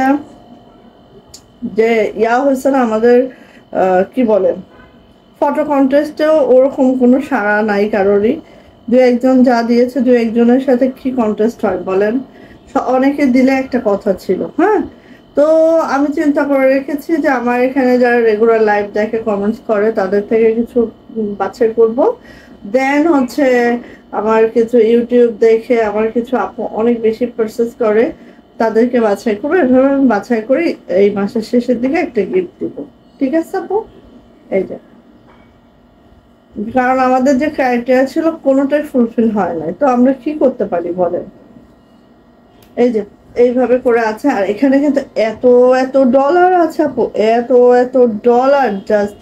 Speaker 1: যে হয়েছে না আমাদের, কি বলে, ফটো কন্টেস্টেও ওরকম কোনো সাড়া নাই কারোরই। দু একজন যা দিয়েছে, দু একজনের সাথে কি কন্টেস্ট হয় বলেন? অনেকে দিলে একটা কথা ছিল। হ্যাঁ, তো আমি চিন্তা করে রেখেছি যে আমার এখানে যারা রেগুলার লাইভ দেখে কমেন্টস করে তাদের থেকে কিছু বাছাই করব। দেন হচ্ছে আমার কিছু ইউটিউব দেখে আমার কিছু আপু অনেক বেশি পারচেস করে, তাদেরকে বাছাই করবো। এভাবে আমি বাছাই করি, এই মাসের শেষের দিকে একটা গিফট দিব, ঠিক আছে আপু? এই যে, কারণ আমাদের যে ক্রাইটেরিয়া ছিল কোনোটাই ফুলফিল হয় নাই, তো আমরা কি করতে পারি বলেন? এই যে এইভাবে করে আছে, আর এখানে কিন্তু এত এত ডলার আছে আপু, এত এত ডলার, জাস্ট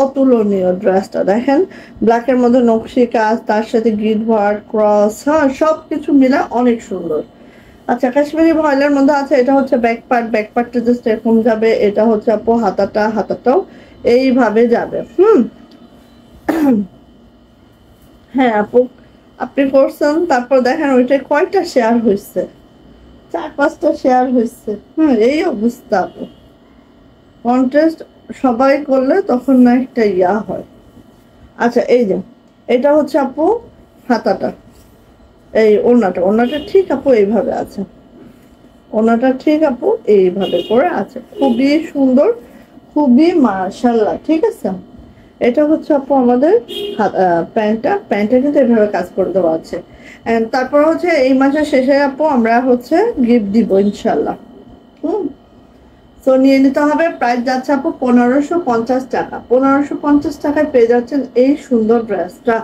Speaker 1: অতুলনীয়। ড্রেসটা দেখেন, ব্ল্যাকের মধ্যে নকশি কাজ, তার সাথে গিট ওয়ার্ক, ক্রস, হ্যাঁ সবকিছু মিলে অনেক সুন্দর। আচ্ছা, কাশ্মীরি ভয়েলের মধ্যে আছে, এটা হচ্ছে ব্যাক পার্ট, ব্যাক পার্টটা জাস্ট এরকম যাবে। এটা হচ্ছে আপু হাতাটা, হাতাটাও এইভাবে যাবে। হ্যাঁ আপু, আপনি করছেন, তারপর দেখেন ওইটা কয়টা শেয়ার হয়েছে, 4-5টা শেয়ার হয়েছে। এই অবস্থা আপু, কন্টেস্ট সবাই করলে তখন না একটা হয়। আচ্ছা, এই যে এটা হচ্ছে আপু হাতাটা, এই ওড়নাটা, ওড়নাটা ঠিক আপু এইভাবে আছে, ওড়নাটা ঠিক আপু এইভাবে করে আছে, খুবই সুন্দর, খুবই মাশাআল্লাহ, ঠিক আছে? এটা হচ্ছে আপু আমাদের প্যান্টটা, প্যান্টটা কিন্তু এভাবে কাজ করে দেওয়া আছে। এন্ড তারপর হচ্ছে এই মাসের শেষে আপু আমরা হচ্ছে গিফট দিব ইনশাল্লাহ। হুম, তো নিয়ে নিতে হবে। প্রাইস যাচ্ছে আপু 1550 টাকা। 1550 টাকায় পেয়ে যাচ্ছেন এই সুন্দর ড্রেসটা।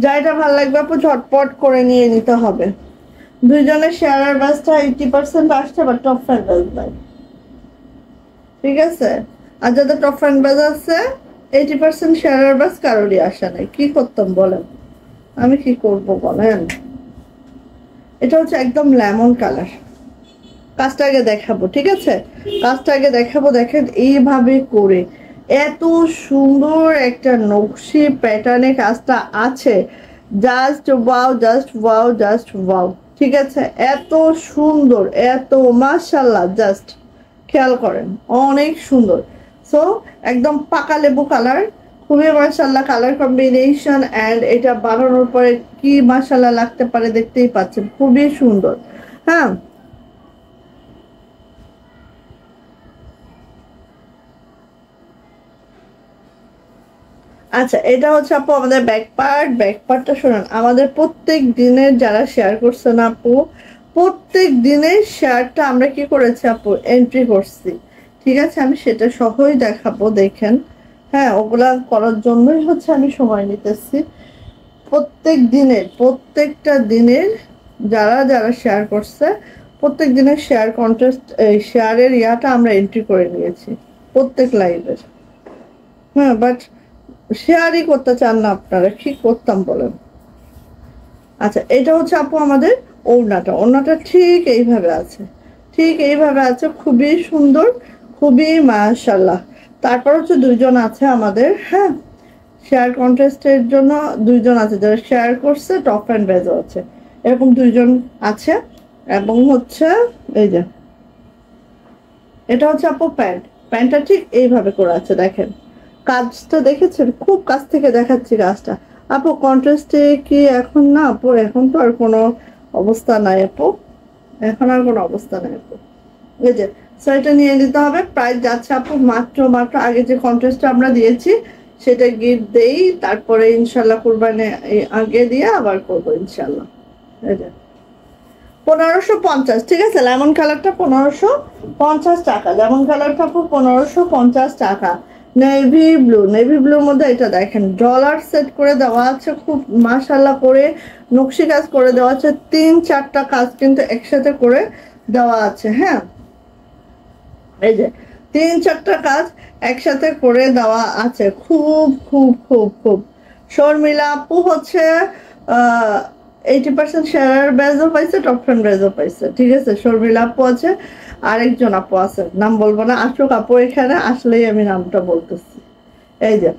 Speaker 1: যা এটা ভালো লাগবে আপু ঝটপট করে নিয়ে নিতে হবে। দুইজনের শেয়ারের ব্যাসটা 80% আসছে, বা টপ ফ্যান ব্যাস নাই, ঠিক আছে? আর যাদের টপ ফ্যান ব্যাস আছে 80% শেয়ারের ব্যাস কারোরই আসা নাই, কি করতাম বলেন? আমি কি করব বলেন? এটা হচ্ছে একদম লেমন কালার। কাজটা আগে দেখাবো, ঠিক আছে? কাজটা আগে দেখাবো। দেখেন এইভাবে করে এত সুন্দর একটা নকশি প্যাটার্নে কাজটা আছে, just wow, just wow, just wow, ঠিক আছে? এত সুন্দর, এত মাশাআল্লাহ, জাস্ট খেয়াল করেন, অনেক সুন্দর। সো একদম পাকা লেবু কালার, খুবই মাশাআল্লাহ কালার কম্বিনেশন। এন্ড এটা বানানোর পরে কি মাশাআল্লাহ লাগতে পারে দেখতেই পাচ্ছেন, খুবই সুন্দর। হ্যাঁ, আচ্ছা, এটা হচ্ছে আপু আমাদের ব্যাক পার্টটা শুনুন। আমাদের প্রত্যেক দিনের যারা শেয়ার করছে না আপু, প্রত্যেক দিনের শেয়ারটা আমরা কি করেছি আপু, এন্ট্রি করছি। ঠিক আছে, আমি সেটা সহই দেখাবো, দেখেন। হ্যাঁ, ওগুলা করার জন্যই হচ্ছে আমি সময় নিতেছি। প্রত্যেক দিনের, প্রত্যেকটা দিনের যারা যারা শেয়ার করছে, প্রত্যেক দিনের শেয়ার কন্টেস্ট, শেয়ারের ইয়াটা আমরা এন্ট্রি করে নিয়েছি প্রত্যেক লাইভের। হ্যাঁ, বাট শেয়ারই করতে চান না আপনারা, কি করতাম বলেন। আচ্ছা, এটা হচ্ছে আপু আমাদের ওড়নাটা ঠিক এইভাবে আছে, ঠিক এইভাবে আছে, খুবই সুন্দর, খুবই মাশাআল্লাহ। তারপর হচ্ছে দুইজন আছে আমাদের, হ্যাঁ, শেয়ার কন্টেস্টের জন্য দুইজন আছে যারা শেয়ার করছে, টপ অ্যান্ড বেজও আছে, এরকম দুইজন আছে। এবং হচ্ছে এই যে এটা হচ্ছে আপু প্যান্টটা ঠিক এইভাবে করে আছে, দেখেন কাজটা দেখেছেন, খুব কাছ থেকে দেখাচ্ছি কাজটা। আপু কন্ট্রাস্টে কি এখন, না আপু এখন তো আর কোনো অবস্থা নাই আপু, এখন আর কোনো অবস্থা নাই আপু। এই যে সোয়েটার নিয়ে নিতে হবে। প্রাইস যাচ্ছে আপু মাত্র মাত্র, আগে যে কন্ট্রাস্টটা আমরা দিয়েছি সেটা গিফট দেই, তারপরে ইনশাল্লাহ কুরবানি আগে দিয়ে আবার করবো ইনশাল্লাহ। এই যে 1550, ঠিক আছে। লেমন কালারটা 1550 টাকা, লেমন কালারটা আপু 1550 টাকা। নেভি ব্লুর মধ্যে এটা দেখেন ডলার সেট করে দেওয়া আছে, খুব মাশাআল্লাহ করে নকশি কাজ করে দেওয়া আছে, 3-4টা কাজ কিন্তু একসাথে করে দেওয়া আছে। হ্যাঁ, এই যে 3-4টা কাজ একসাথে করে দেওয়া আছে, খুব খুব খুব খুব। শর্মিলা আপু হচ্ছে 80% শেয়ার ব্যাজও পাইছে, টপ ফ্রেন্ড ব্যাজও পাইছে, ঠিক আছে। শর্মিলা আপু আছে, আরেকজন আপু আছে, নাম বলবো না, আসুক আপু এখানে, আসলেই আমি নামটা বলতেছি। এই যে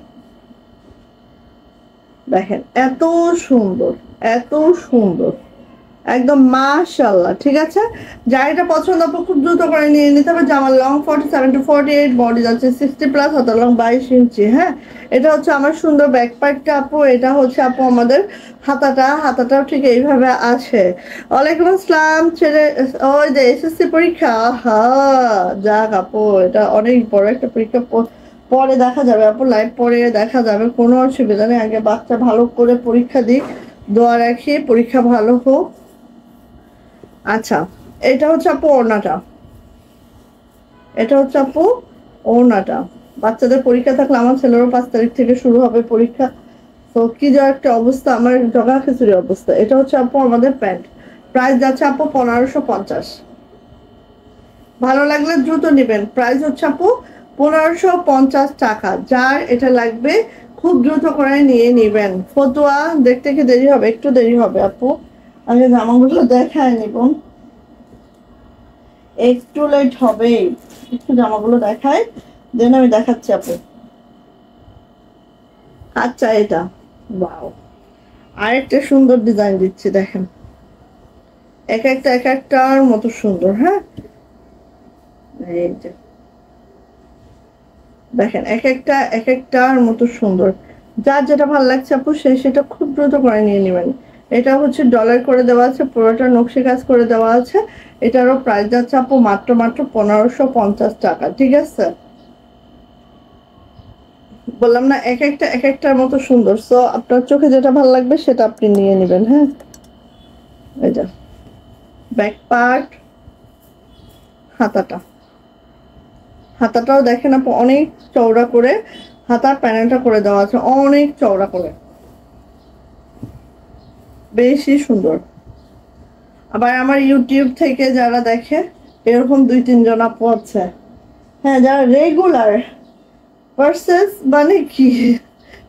Speaker 1: দেখেন এত সুন্দর, এত সুন্দর, একদম মাশাআল্লাহ, ঠিক আছে। যার এটা পছন্দ আপু খুব দ্রুত করে নিয়ে নিতে হবে। জামার লং 47 to 48, বডি যাচ্ছে 60+, হাতার লং 22 ইঞ্চি। হ্যাঁ, এটা হচ্ছে আমার সুন্দর ব্যাক পার্টটা আপু। এটা হচ্ছে আপু আমাদের হাতাটাও ঠিক এইভাবে আছে। ওয়ালাইকুম আসসালাম ছেড়ে, ওই যে এসএসসি পরীক্ষা, হ্যাঁ যাক আপু, এটা অনেক বড় একটা পরীক্ষা, পরে দেখা যাবে আপু, লাইভ পরে দেখা যাবে, কোনো অসুবিধা নেই। আগে বাচ্চা ভালো করে পরীক্ষা দিক, দোয়া রাখি পরীক্ষা ভালো হোক। আচ্ছা, এটা হচ্ছে আপু ওড়নাটা, এটা হচ্ছে আপু ওড়নাটা। বাচ্চাদের পরীক্ষা থাকলে, আমার ছেলেরও 5 তারিখ থেকে শুরু হবে পরীক্ষা, তো কি যে একটা অবস্থা, আমার জগা খিচুড়ি অবস্থা। এটা হচ্ছে আপু আমাদের প্যান্ট, প্রাইস যাচ্ছে আপু 1550। ভালো লাগলে দ্রুত নেবেন, প্রাইস হচ্ছে আপু 1550 টাকা। যার এটা লাগবে খুব দ্রুত করে নিয়ে নিবেন। ফতুয়া দেখতে কি দেরি হবে, একটু দেরি হবে আপু, আগে জামাগুলো দেখায় নিব, একটু লেট হবে, একটু জামাগুলো দেখায় দেন আমি দেখাচ্ছি আপু। আচ্ছা, এটা ওয়াও, আরেকটা সুন্দর ডিজাইন দিচ্ছি, দেখেন এক একটার মতো সুন্দর। হ্যাঁ, এই যে দেখেন এক একটার মতো সুন্দর। যার যেটা ভালো লাগছে আপু সেটা খুব দ্রুত করে নিয়ে নেবেন। এটা হচ্ছে ডলার করে দেওয়া আছে, পুরোটা নকশি কাজ করে দেওয়া আছে। এটারও প্রাইস যাচ্ছে আপু মাত্র 1550 টাকা, ঠিক আছে। বললাম না এক একটার মতো সুন্দর, সো আপনার চোখে যেটা ভালো লাগবে সেটা আপনি নিয়ে নেবেন। হ্যাঁ, এই যে ব্যাক পার্ট, হাতাটাও দেখেন আপু অনেক চওড়া করে হাতার প্যানেলটা করে দেওয়া আছে, অনেক চওড়া করে, বেশি সুন্দর। আবার আমার ইউটিউব থেকে যারা দেখে এরকম 2-3 জন আপু আছে, হ্যাঁ, যারা রেগুলার ভার্সেস, মানে কি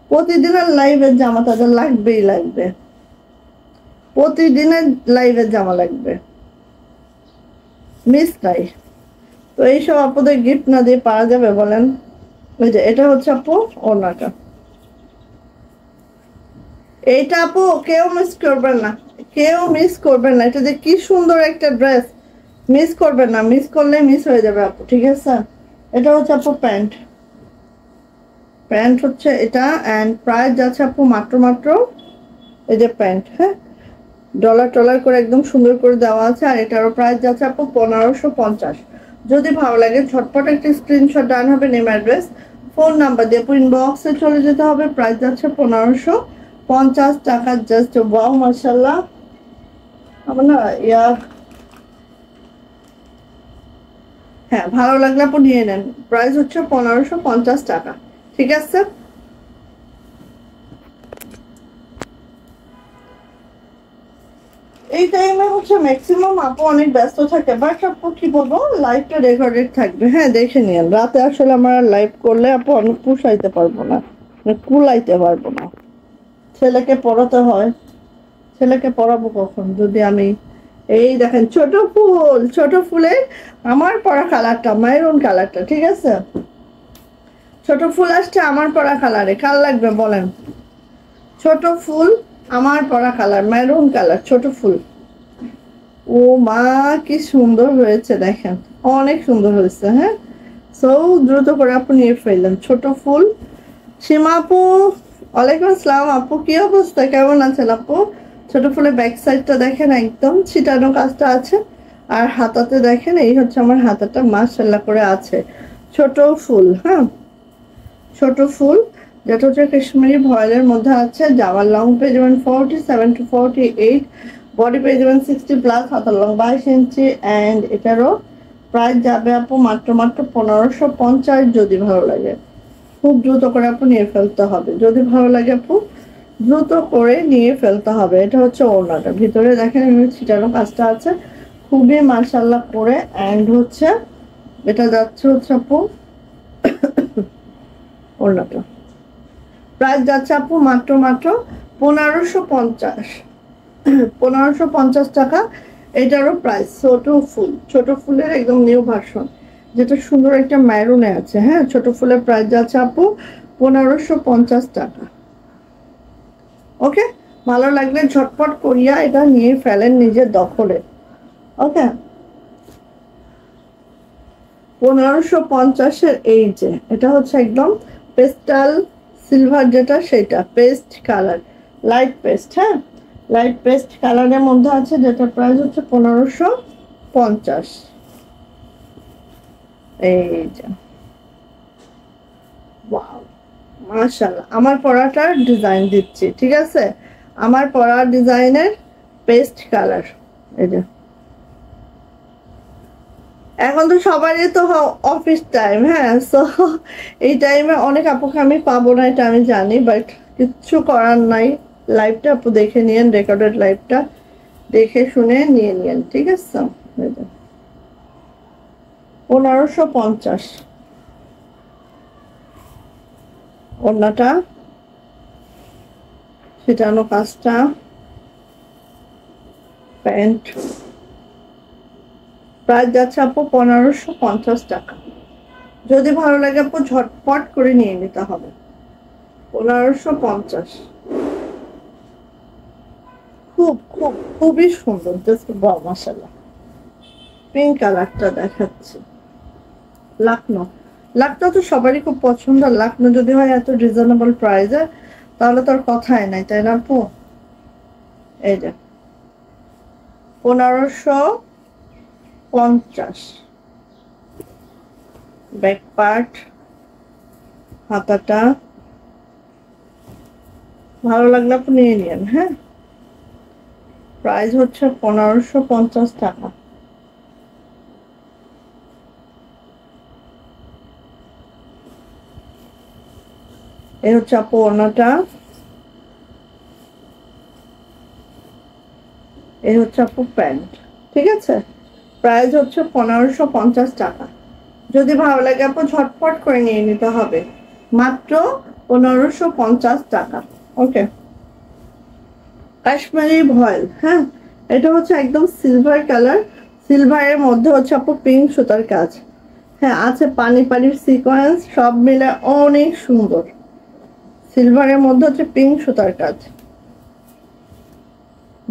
Speaker 1: প্রতিদিনের লাইভের জামা তাদের লাগবেই লাগবে, প্রতিদিনের লাইভের জামা লাগবে, মিস নাই। তো এইসব আপুদের গিফট না দিয়ে পারা যাবে বলেন। ওই যে এটা হচ্ছে আপু ওড়নাটা, এইটা আপু কেউ মিস করবেন না, কেউ মিস করবেন না। এটা যে কি সুন্দর একটা ড্রেস, মিস করবেন না, মিস করলে মিস হয়ে যাবে আপু, ঠিক আছে। এটা হচ্ছে আপু প্যান্ট হচ্ছে এটা, অ্যান্ড প্রাইস যাচ্ছে আপু মাত্র মাত্র, এই যে প্যান্ট, হ্যাঁ, ডলার করে একদম সুন্দর করে দেওয়া আছে। আর এটারও প্রাইস যাচ্ছে আপু 1550। যদি ভালো লাগে ঝটপট একটা স্ক্রিনশট ডান হবে, নেম অ্যাড্রেস ফোন নাম্বার দিয়ে ইনবক্সে চলে যেতে হবে। প্রাইস যাচ্ছে 1550 টাকা জাস্ট। ওয়াও মাশাআল্লাহ। আমার না হ্যাঁ ভালো লাগলে আপনি নিয়ে নেন। প্রাইস হচ্ছে 1550 টাকা, ঠিক আছে। এই টাইমে হচ্ছে ম্যাক্সিমাম আপু অনেক ব্যস্ত থাকে, বাট আপু কি বলবো, লাইভটা রেকর্ডেড থাকবে, হ্যাঁ দেখে নিন। রাতে আসলে আমরা লাইভ করলে আপু অনেক পুষাইতে পারবো না, মানে কুলাইতে পারবো না। ছেলেকে পড়াতে হয়, ছেলেকে পড়াবো কখন যদি আমি। এই দেখেন ছোট ফুল, ছোট ফুলের আমার পরা কালারটা মেরুন কালারটা, ঠিক আছে। ছোট ফুল আসছে আমার পরা কালারে, কাল লাগবে বলেন। ছোট ফুল আমার পরা কালার মেরুন কালার, ছোট ফুল। ও মা কি সুন্দর হয়েছে দেখেন, অনেক সুন্দর হয়েছে। হ্যাঁ সো দ্রুত করে আপু নিয়ে ফেললেন ছোট ফুল। সীমা আপু ওয়ালাইকুম আসসালাম আপু, কি অবস্থা, কেমন আছেন আপু? ছোট ফুলের ব্যাক সাইডটা দেখেন একদম ছিটানো কাজটা আছে, আর হাতাতে দেখেন এই হচ্ছে আমার হাতাটা মাশাআল্লাহ করে আছে। ছোট ফুল, হ্যাঁ ছোট ফুল, যেটা হচ্ছে কাশ্মীরি ভয়েলের মধ্যে আছে। জামার লং পেয়ে যাবেন 47 to 48, বডি পেয়ে যাবেন 60 প্লাস, হাতার লং 22 ইঞ্চি। অ্যান্ড এটারও প্রাইস যাবে আপু মাত্র 1550। যদি ভালো লাগে খুব দ্রুত করে আপু নিয়ে ফেলতে হবে, যদি ভালো লাগে আপু দ্রুত করে নিয়ে ফেলতে হবে। এটা হচ্ছে ওড়নাটা, ভিতরে দেখেন ছিটানো কাজটা আছে খুবই মাশাআল্লাহ করে। অ্যান্ড হচ্ছে এটা যাচ্ছে হচ্ছে আপু ওড়নাটা, প্রাইস যাচ্ছে আপু মাত্র 1550, 1550 টাকা এটারও প্রাইস। ছোট ফুল, ছোট ফুলের একদম নিউ ভার্সন, যেটা সুন্দর একটা ম্যারুনে আছে। হ্যাঁ ছোট ফুলের প্রাইস যাচ্ছে আপু 1550 টাকা। ওকে, ভালো লাগলে ঝটপট করিয়া এটা নিয়ে ফেলেন নিজের দখলে। ওকে 1550-এর এই যে এটা হচ্ছে একদম পেস্টাল সিলভার, যেটা সেটা পেস্ট কালার, লাইট পেস্ট, হ্যাঁ লাইট পেস্ট কালারের মধ্যে আছে, যেটা প্রাইস হচ্ছে 1550। এই যে ওয়াও মাশাআল্লাহ, আমার পরাটার ডিজাইন দিচ্ছি, ঠিক আছে। আমার পরার ডিজাইনের পেস্ট কালার, এই যে। এখন তো সবারই তো অফিস টাইম, হ্যাঁ সো এই টাইমে অনেক আপুকে আমি পাবো না, এটা আমি জানি, বাট কিচ্ছু করার নাই। লাইভটা আপু দেখে নিয়েন, রেকর্ডেড লাইভটা দেখে শুনে নিয়ে নিয়েন, ঠিক আছে। 1550 ওড়নাটা, ছিটানো কাজটা, প্যান্ট, প্রাইস যাচ্ছে আপু 1550 টাকা। যদি ভালো লাগে আপু ঝটপট করে নিয়ে নিতে হবে। 1550, খুব খুব খুবই সুন্দর, জাস্ট বাহ মাশাআল্লাহ। পিঙ্ক কালারটা দেখাচ্ছি, লাকনো, লাকনো তো সবারই খুব পছন্দ। লাকনো যদি হয় এত রিজনেবল প্রাইসে তাহলে তোর কথাই নাই, তাই না আপু। এই যে 1550, ব্যাক পার্ট, হাতাটা, ভালো লাগলে আপনি নিয়ে নিন। হ্যাঁ প্রাইস হচ্ছে 1550 টাকা। এই হচ্ছে আপু ওড়নাটা, এই হচ্ছে আপু প্যান্ট, ঠিক আছে। প্রাইস হচ্ছে 1550 টাকা। যদি ভালো লাগে আপু ঝটপট করে নিয়ে নিতে হবে, মাত্র 1550 টাকা। ওকে কাশ্মীরি ভয়েল, হ্যাঁ এটা হচ্ছে একদম সিলভার কালার, সিলভারের মধ্যে হচ্ছে আপু পিঙ্ক সুতার কাজ, হ্যাঁ আছে পানি পানির সিকোয়েন্স, সব মিলে অনেক সুন্দর। সিলভারের মধ্যে হচ্ছে পিঙ্ক সুতার কাজ,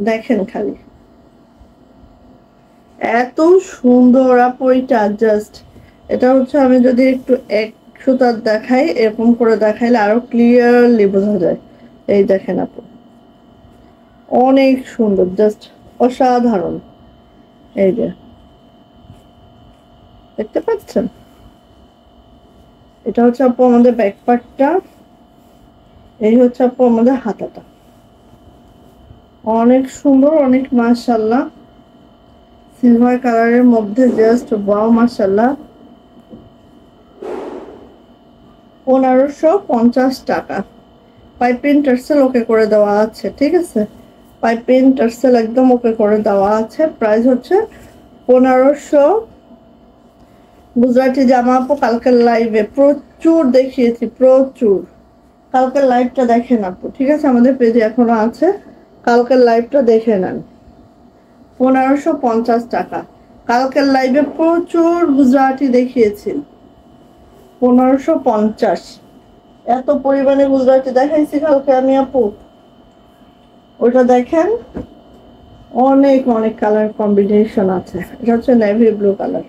Speaker 1: দেখেন খালি এত সুন্দর আপু এটা জাস্ট। এটা হচ্ছে আমি যদি একটু এক সুতার দেখাই, এরকম করে দেখাইলে আরো ক্লিয়ারলি বোঝা যায়। এই দেখেন আপু অনেক সুন্দর, জাস্ট অসাধারণ। এই যে দেখতে পাচ্ছেন, এটা হচ্ছে আপু আমাদের ব্যাক পার্টটা, এই হচ্ছে আপু আমাদের হাতাটা। অনেক সুন্দর, অনেক মাশাআল্লাহ, সিলভার কালারের মধ্যে জাস্ট ওয়াও মাশাআল্লাহ। 1550 টাকা। পাইপিং টার্সেল ওকে করে দেওয়া আছে, ঠিক আছে, পাইপিং টার্সেল একদম ওকে করে দেওয়া আছে। প্রাইস হচ্ছে 1500। গুজরাটি জামা আপু কালকের লাইভে প্রচুর দেখিয়েছি, প্রচুর। কালকের লাইভটা দেখেন আপু, ঠিক আছে, আমাদের পেজে এখনো আছে, কালকের লাইভটা দেখে নেন। 1550 টাকা। কালকের লাইভে প্রচুর গুজরাটি দেখিয়েছি। 1550। এত পরিমাণে গুজরাটি দেখাইছি কালকে আমি আপু, ওটা দেখেন। অনেক অনেক কালার কম্বিনেশন আছে। এটা হচ্ছে নেভি ব্লু কালার,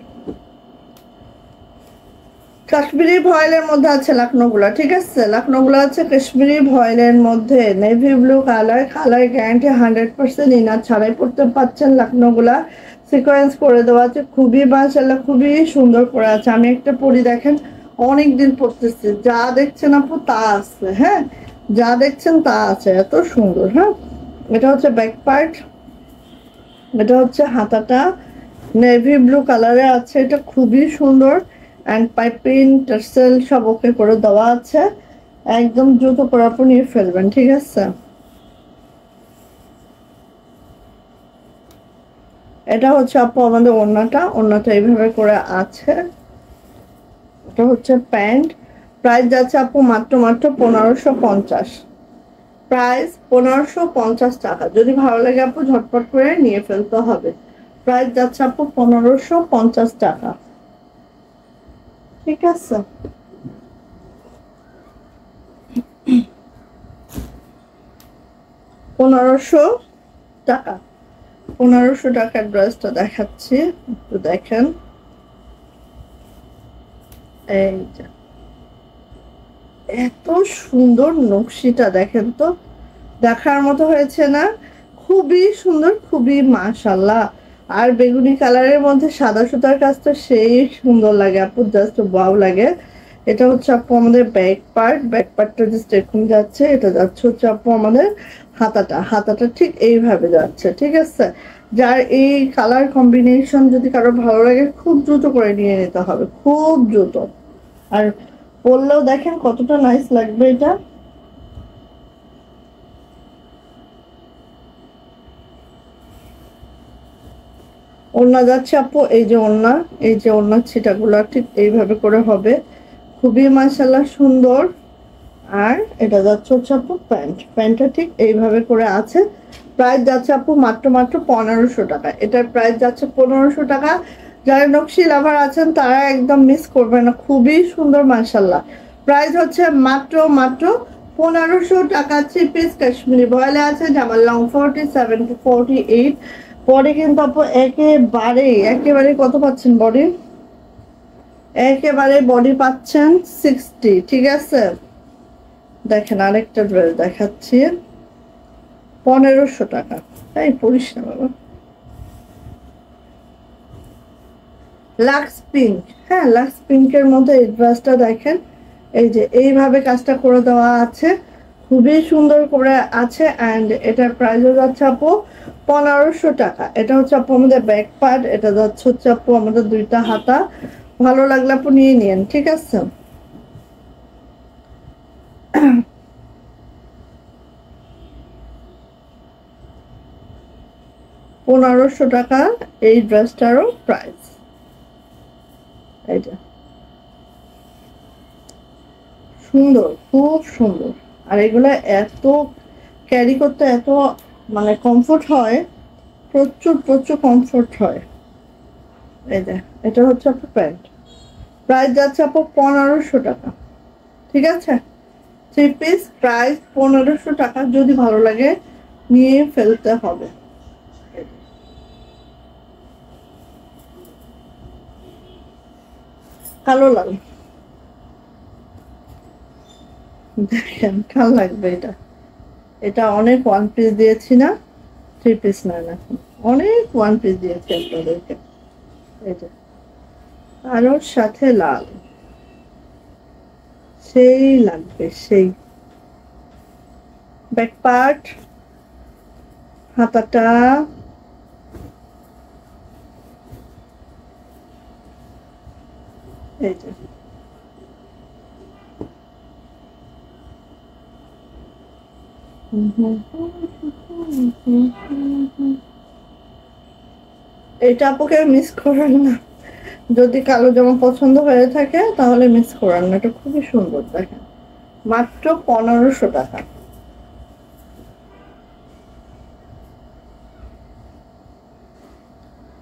Speaker 1: কাশ্মীরি ভয়েলের মধ্যে আছে লাকনোগুলা, ঠিক আছে, লাকনোগুলা আছে কাশ্মীরি ভয়েলের মধ্যে, navy blue colour, colour guarantee 100%, inner ছাড়াই পড়তে পাচ্ছেন। লাকনোগুলা সিকোয়েন্স করে দেওয়া আছে, খুবই মাশাআল্লাহ, খুবই সুন্দর করে আছে। আমি একটা পরি, দেখেন, অনেক দিন পড়তেছি, যা দেখছেন আপু তা আছে, হ্যাঁ, যা দেখছেন তা আছে, এত সুন্দর। হ্যাঁ, এটা হচ্ছে ব্যাক পার্ট, এটা হচ্ছে হাতাটা, নেভি ব্লু কালারে আছে, এটা খুবই সুন্দর। অ্যান্ড পাইপিং টার্সেল সব ওকে করে দেওয়া আছে, একদম জুতো পরে আপনি নিয়ে ফেলবেন, ঠিক আছে। এটা হচ্ছে আপু আমাদের ওড়নাটা, ওড়নাটা এইভাবে করে আছে। এটা হচ্ছে প্যান্ট। প্রাইস যাচ্ছে আপু মাত্র 1550। প্রাইস 1550 টাকা। যদি ভালো লাগে আপু ঝটপট করে নিয়ে ফেলতে হবে। প্রাইস যাচ্ছে আপু 1550 টাকা, ঠিক আছে। 1500 টাকা। 1500 টাকার ড্রেসটা দেখাচ্ছি, একটু দেখেন। এই যে এত সুন্দর নকশিটা দেখেন তো, দেখার মতো হয়েছে না? খুবই সুন্দর, খুবই মাশাআল্লাহ। আর বেগুনি কালারের মধ্যে সাদা সুতার কাজ তো সেই সুন্দর লাগে আপু, জাস্ট ওয়াও লাগে। এটা হচ্ছে আপু আমাদের ব্যাক পার্ট, ব্যাক পার্টটা জাস্ট এরকম যাচ্ছে। এটা যাচ্ছে হচ্ছে আপু আমাদের হাতাটা, হাতাটা ঠিক এইভাবে যাচ্ছে, ঠিক আছে। যার এই কালার কম্বিনেশন যদি কারো ভালো লাগে খুব দ্রুত করে নিয়ে নিতে হবে, খুব দ্রুত। আর পরলেও দেখেন কতটা নাইস লাগবে এটা। ওড়না যাচ্ছে আপু, এই যে ওড়না, এই যে ওড়নার ছিটাগুলো ঠিক এইভাবে করে হবে, খুবই মাশাআল্লাহ সুন্দর। আর এটা যাচ্ছে হচ্ছে আপু প্যান্ট, প্যান্টটা ঠিক এইভাবে করে আছে। প্রাইস যাচ্ছে আপু মাত্র 1500 টাকা। এটার প্রাইস যাচ্ছে 1500 টাকা। যারা নকশি লাভার আছেন তারা একদম মিস করবেন না, খুবই সুন্দর মাশাআল্লাহ। প্রাইস হচ্ছে মাত্র 1500 টাকা। 3 পিস কাশ্মীরি ভয়েলে আছে, জামার লং 47 to 48। বডি কিন্তু আপু একেবারে কত পাচ্ছেন বডি? একেবারে বডি পাচ্ছেন 60, ঠিক আছে। দেখেন আরেকটা ড্রেস দেখাচ্ছি, 1500 টাকা। তাই পড়িস না বাবা। লাক্স পিঙ্ক, হ্যাঁ, লাক্স পিঙ্কের মধ্যে এই ড্রেসটা দেখেন, এই যে এইভাবে কাজটা করে দেওয়া আছে, খুবই সুন্দর করে আছে। অ্যান্ড এটার প্রাইসও যাচ্ছে আপু 1500 টাকা। এটা হচ্ছে আপু আমাদের ব্যাক পার্ট, এটা যাচ্ছে হচ্ছে আপু আমাদের দুইটা হাতা। ভালো লাগলে আপু নিয়ে নিন, ঠিক আছে। 1500 টাকা এই ড্রেসটারও প্রাইস। এইটা সুন্দর, খুব সুন্দর। আর এগুলা এত ক্যারি করতে এত মানে কমফোর্ট হয়, প্রচুর প্রচুর কমফোর্ট হয়। এই যে এটা হচ্ছে আপু প্যান্ট, প্রাইস যাচ্ছে আপু 1500 টাকা, ঠিক আছে। 3 পিস প্রাইস 1500 টাকা। যদি ভালো লাগে নিয়ে ফেলতে হবে। কালো লাল, দেখেন কাল লাগবে এটা। এটা অনেক ওয়ান পিস দিয়েছি না, 3 পিস না, অনেক ওয়ান পিস দিয়েছি আপনাদেরকে। এটা আর ওর সাথে লাল, সেই লাগবে সেই। ব্যাক পার্ট, হাতাটা, এই যে এটা আপুকে মিস করেন না, যদি কালো জামা পছন্দ হয়ে থাকে তাহলে মিস করেন না, এটা খুবই সুন্দর। দেখেন মাত্র 1500 টাকা।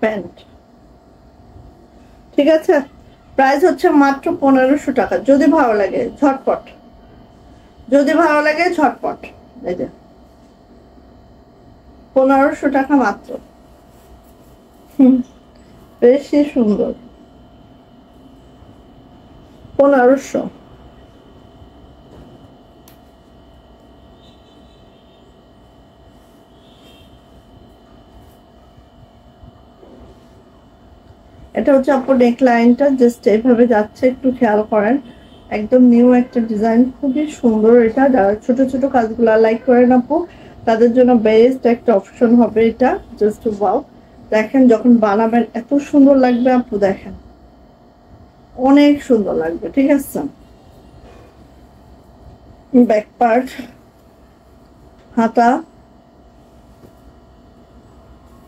Speaker 1: প্যান্ট, ঠিক আছে, প্রাইস হচ্ছে মাত্র 1500 টাকা। যদি ভালো লাগে ঝটপট, যদি ভালো লাগে ঝটপট, এই যে 1500 টাকা মাত্র। বেশি সুন্দর, 1500। এটা হচ্ছে আপু নেক লাইনটা জাস্ট এইভাবে যাচ্ছে, একটু খেয়াল করেন, একদম নিউ একটা ডিজাইন, খুবই সুন্দর। এটা যারা ছোট ছোট কাজগুলো লাইক করেন আপু তাদের জন্য বেস্ট একটা অপশন হবে এটা। জাস্ট ওয়াও, দেখেন যখন বানাবেন এত সুন্দর লাগবে আপু, দেখেন অনেক সুন্দর লাগবে। ঠিক আছে, ব্যাক পার্ট, হাতা,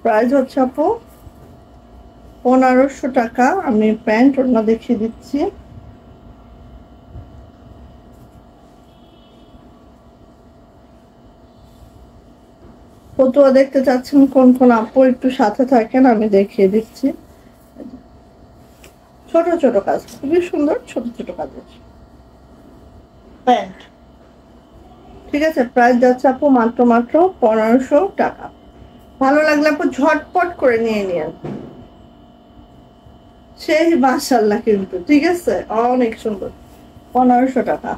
Speaker 1: প্রাইস হচ্ছে আপু 1500 টাকা। আমি প্যান্ট ওড়না দেখিয়ে দিচ্ছি। ফতুয়া দেখতে চাচ্ছেন কোন কোন আপু, একটু সাথে থাকেন, আমি দেখিয়ে দিচ্ছি। ছোট ছোট কাজ, খুবই সুন্দর ছোট ছোট কাজের প্যান্ট। ঠিক আছে, প্রাইস যাচ্ছে আপু মাত্র 1500 টাকা। ভালো লাগলে আপু ঝটপট করে নিয়ে নিন, সেই মাশাআল্লাহ কিন্তু। ঠিক আছে, অনেক সুন্দর, 1500 টাকা।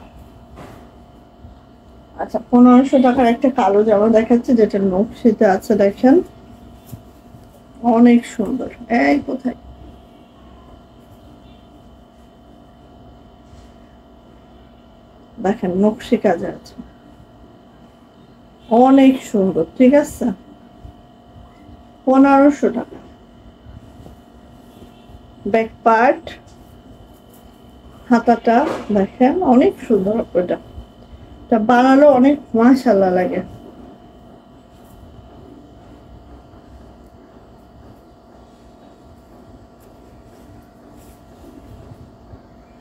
Speaker 1: আচ্ছা, 1500 টাকার একটা কালো জামা দেখাচ্ছে যেটা নকশিতে আছে, দেখেন অনেক সুন্দর। এই কোথায়, দেখেন নকশি কাজে আছে, অনেক সুন্দর। ঠিক আছে, 1500 টাকা। ব্যাক পার্ট, হাতাটা দেখেন অনেক সুন্দর। ওটা এটা বানালো অনেক মাশাআল্লাহ লাগে।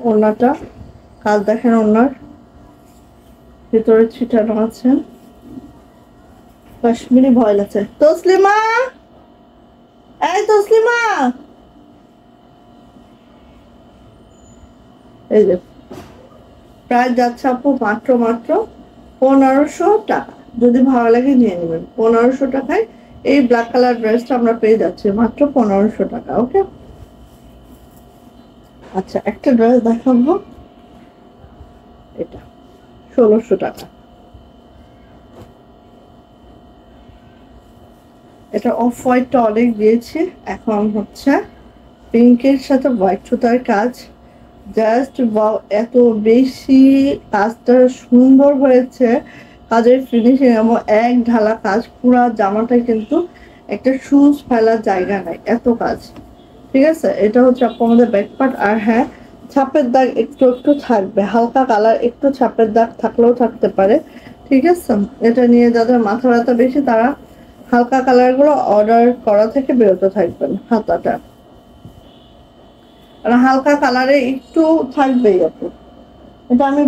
Speaker 1: ওড়নাটা কাজ দেখেন, ওড়নার ভিতরে ছিটানো আছে কাশ্মীরি ভয়েল আছে। তসলিমা, এই তসলিমা, এই যে প্রাইস যাচ্ছে আপু মাত্র 1500 টাকা। যদি ভালো লাগে নিয়ে নেবেন, 1500 টাকায় এই ব্ল্যাক কালার ড্রেসটা আমরা পেয়ে যাচ্ছি মাত্র 1500 টাকা। ওকে, আচ্ছা একটা ড্রেস দেখাবো, এটা 1600 টাকা। এটা অফ হোয়াইটটা অনেক দিয়েছি, এখন হচ্ছে পিঙ্কের সাথে হোয়াইট সুতার কাজ। জাস্ট ওয়াও, এত বেশি কাজটা সুন্দর হয়েছে, কাজের ফিনিশিং এবং এক ঢালা কাজ। পুরা জামাটা কিন্তু একটা শুজ ফেলার জায়গা নাই, এত কাজ। ঠিক আছে, এটা হচ্ছে আমাদের ব্যাক পার্ট। আর হ্যাঁ, ছাপের দাগ একটু একটু থাকবে, হালকা কালার একটু ছাপের দাগ থাকলেও থাকতে পারে। ঠিক আছে, এটা নিয়ে যাদের মাথা ব্যথা বেশি তারা হালকা কালার গুলো অর্ডার করা থেকে বিরত থাকবেন। হাতাটা আর হালকা কালারে একটু থাকবেই আপু, এটা আমি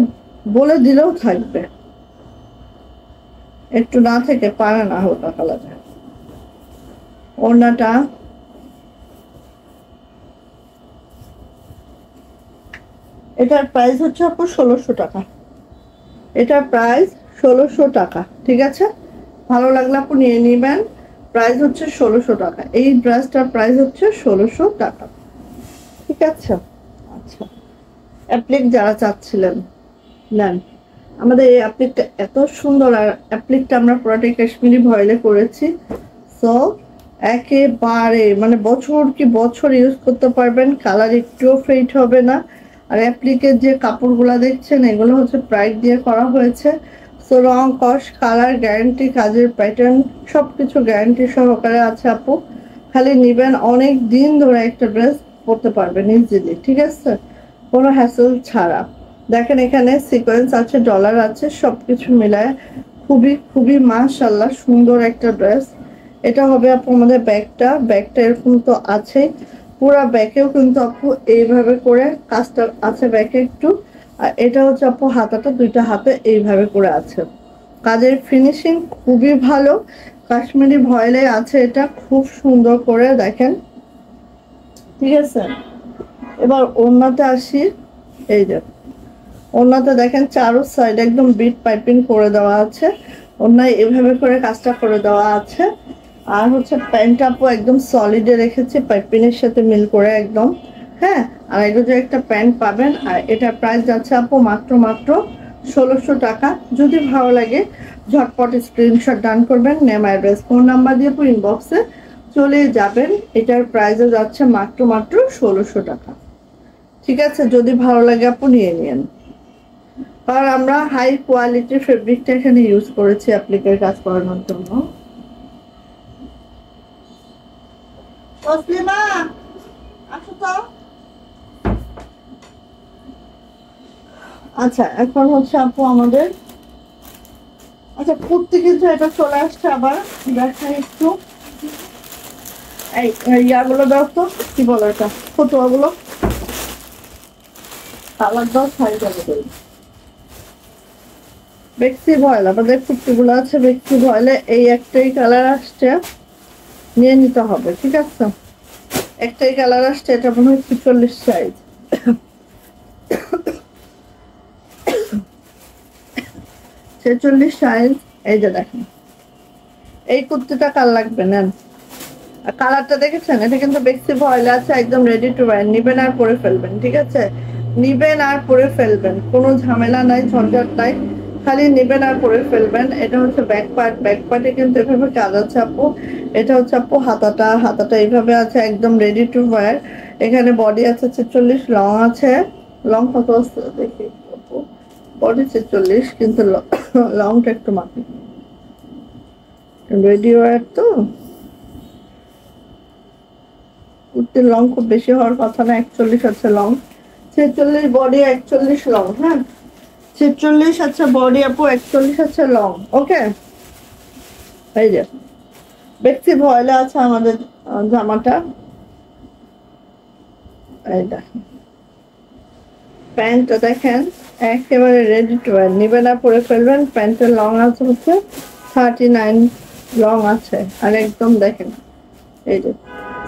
Speaker 1: বলে দিলেও থাকবে, একটু না থেকে পারে না হালকা কালারে। ওড়নাটা এটার প্রাইস হচ্ছে আপু 1600 টাকা। এটার প্রাইস 1600 টাকা। ঠিক আছে, ভালো লাগলে আপু নিয়ে নিবেন। প্রাইস হচ্ছে 1600 টাকা। এই ড্রেসটার প্রাইস হচ্ছে 1600 টাকা। ঠিক আছে, আচ্ছা অ্যাপ্লিক যারা চাচ্ছিলেন নেন, আমাদের এই অ্যাপ্লিকটা এত সুন্দর। আর অ্যাপ্লিকটা আমরা পুরোটাই কাশ্মীরি ভয়েলে করেছি, সো একেবারে মানে বছর কি বছর ইউজ করতে পারবেন, কালার একটুও ফেড হবে না। আর অ্যাপ্লিকের যে কাপড়গুলা দেখছেন এগুলো হচ্ছে প্রাইড দিয়ে করা হয়েছে। সো রং, কস, কালার গ্যারান্টি, কাজের প্যাটার্ন সবকিছু গ্যারান্টি সহকারে আছে আপু। খালি নিবেন, অনেক দিন ধরে একটা ড্রেস পরতে পারবেন ইজিলি, ঠিক আছে, কোনো হ্যাসেল ছাড়া। দেখেন এখানে সিকোয়েন্স আছে, ডলার আছে, সবকিছু মিলায় খুবই খুবই মাশাআল্লাহ সুন্দর একটা ড্রেস। এটা হবে আপু আমাদের ব্যাগটা এরকম তো আছেই, পুরা ব্যাকেও কিন্তু আপু এইভাবে করে কাজটা আছে ব্যাকে একটু। আর এটা হচ্ছে আপু হাতাটা, দুইটা হাতে এইভাবে করে আছে। কাজের ফিনিশিং খুবই ভালো, কাশ্মীরি ভয়েলে আছে, এটা খুব সুন্দর করে দেখেন, ঠিক আছে। এবার ওড়নাতে আসি, এই যে ওড়নাতে দেখেন চারো সাইড একদম বিট পাইপিং করে দেওয়া আছে, ওড়নায় এভাবে করে কাজটা করে দেওয়া আছে। আর হচ্ছে প্যান্টটা আপু একদম সলিডে রেখেছি পাইপিনের সাথে মিল করে একদম, হ্যাঁ। আর এটা যে একটা প্যান্ট পাবেন, আর এটার প্রাইস যাচ্ছে আপু মাত্র 1600 টাকা। যদি ভালো লাগে ঝটপট স্ক্রিনশট ডান করবেন, নেম অ্যাড্রেস ফোন নাম্বার দিয়ে আপু ইনবক্সে চলে যাবেন। এটার প্রাইসও যাচ্ছে মাত্র 1600 টাকা, ঠিক আছে। যদি ভালো লাগে আপু নিয়ে নিন। আর আমরা হাই কোয়ালিটির ফেব্রিকটা এখানে ইউজ করেছি অ্যাপ্লিকের কাজ করানোর জন্য। তসলিমা আসো তো। আচ্ছা এখন হচ্ছে আপু আমাদের, আচ্ছা কুর্তি কিন্তু এটা চলে আসছে আবার, দেখেন একটু এই ইয়াগুলো দাও তো, কি বলো এটা, ফতুয়াগুলো কালার দাও, শাড়ি দেবো। বেক্সি ভয়েল আমাদের কুর্তিগুলো আছে, বেক্সি ভয়েলে এই একটাই কালার আসছে, নিয়ে নিতে হবে, ঠিক আছে। একটাই কালার আসছে, এটা মনে হয় 46 সাইজ। 46 সাইজ। এই যে দেখেন এই কুর্তিটা কার লাগবে নেন। আর কালারটা দেখেছেন, এটা কিন্তু বেক্সি ভয়েলে আছে, একদম রেডি টু ওয়্যার, নিবেন আর পরে ফেলবেন, ঠিক আছে, নিবেন আর পরে ফেলবেন, কোনো ঝামেলা নাই, ঝঞ্ঝাট নাই, খালি নিবেন আর পরে ফেলবেন। এটা হচ্ছে ব্যাক পার্টে কিন্তু এভাবে কাজ আছে আপু। এটা হচ্ছে আপু হাতাটা এইভাবে আছে, একদম রেডি টু ওয়্যার। এখানে বডি আছে 46, লং আছে, লং কত আছে দেখি আপু, বডি 46 কিন্তু লংটা একটু মাপি, রেডি ওয়্যার তো কুর্তির লং খুব বেশি হওয়ার কথা না, 41 আছে লং, 46 বডি 41 লং, হ্যাঁ 46 আছে বডি আপু, 41 আছে লং, ওকে। এই যে বেক্সি ভয়েলে আছে আমাদের জামাটা, এই দেখেন প্যান্টটা দেখেন একেবারে রেডি টু ওয়্যার, নিবেন আর পরে ফেলবেন। প্যান্টের লং আছে হচ্ছে 39 লং আছে, আর একদম দেখেন এই যে,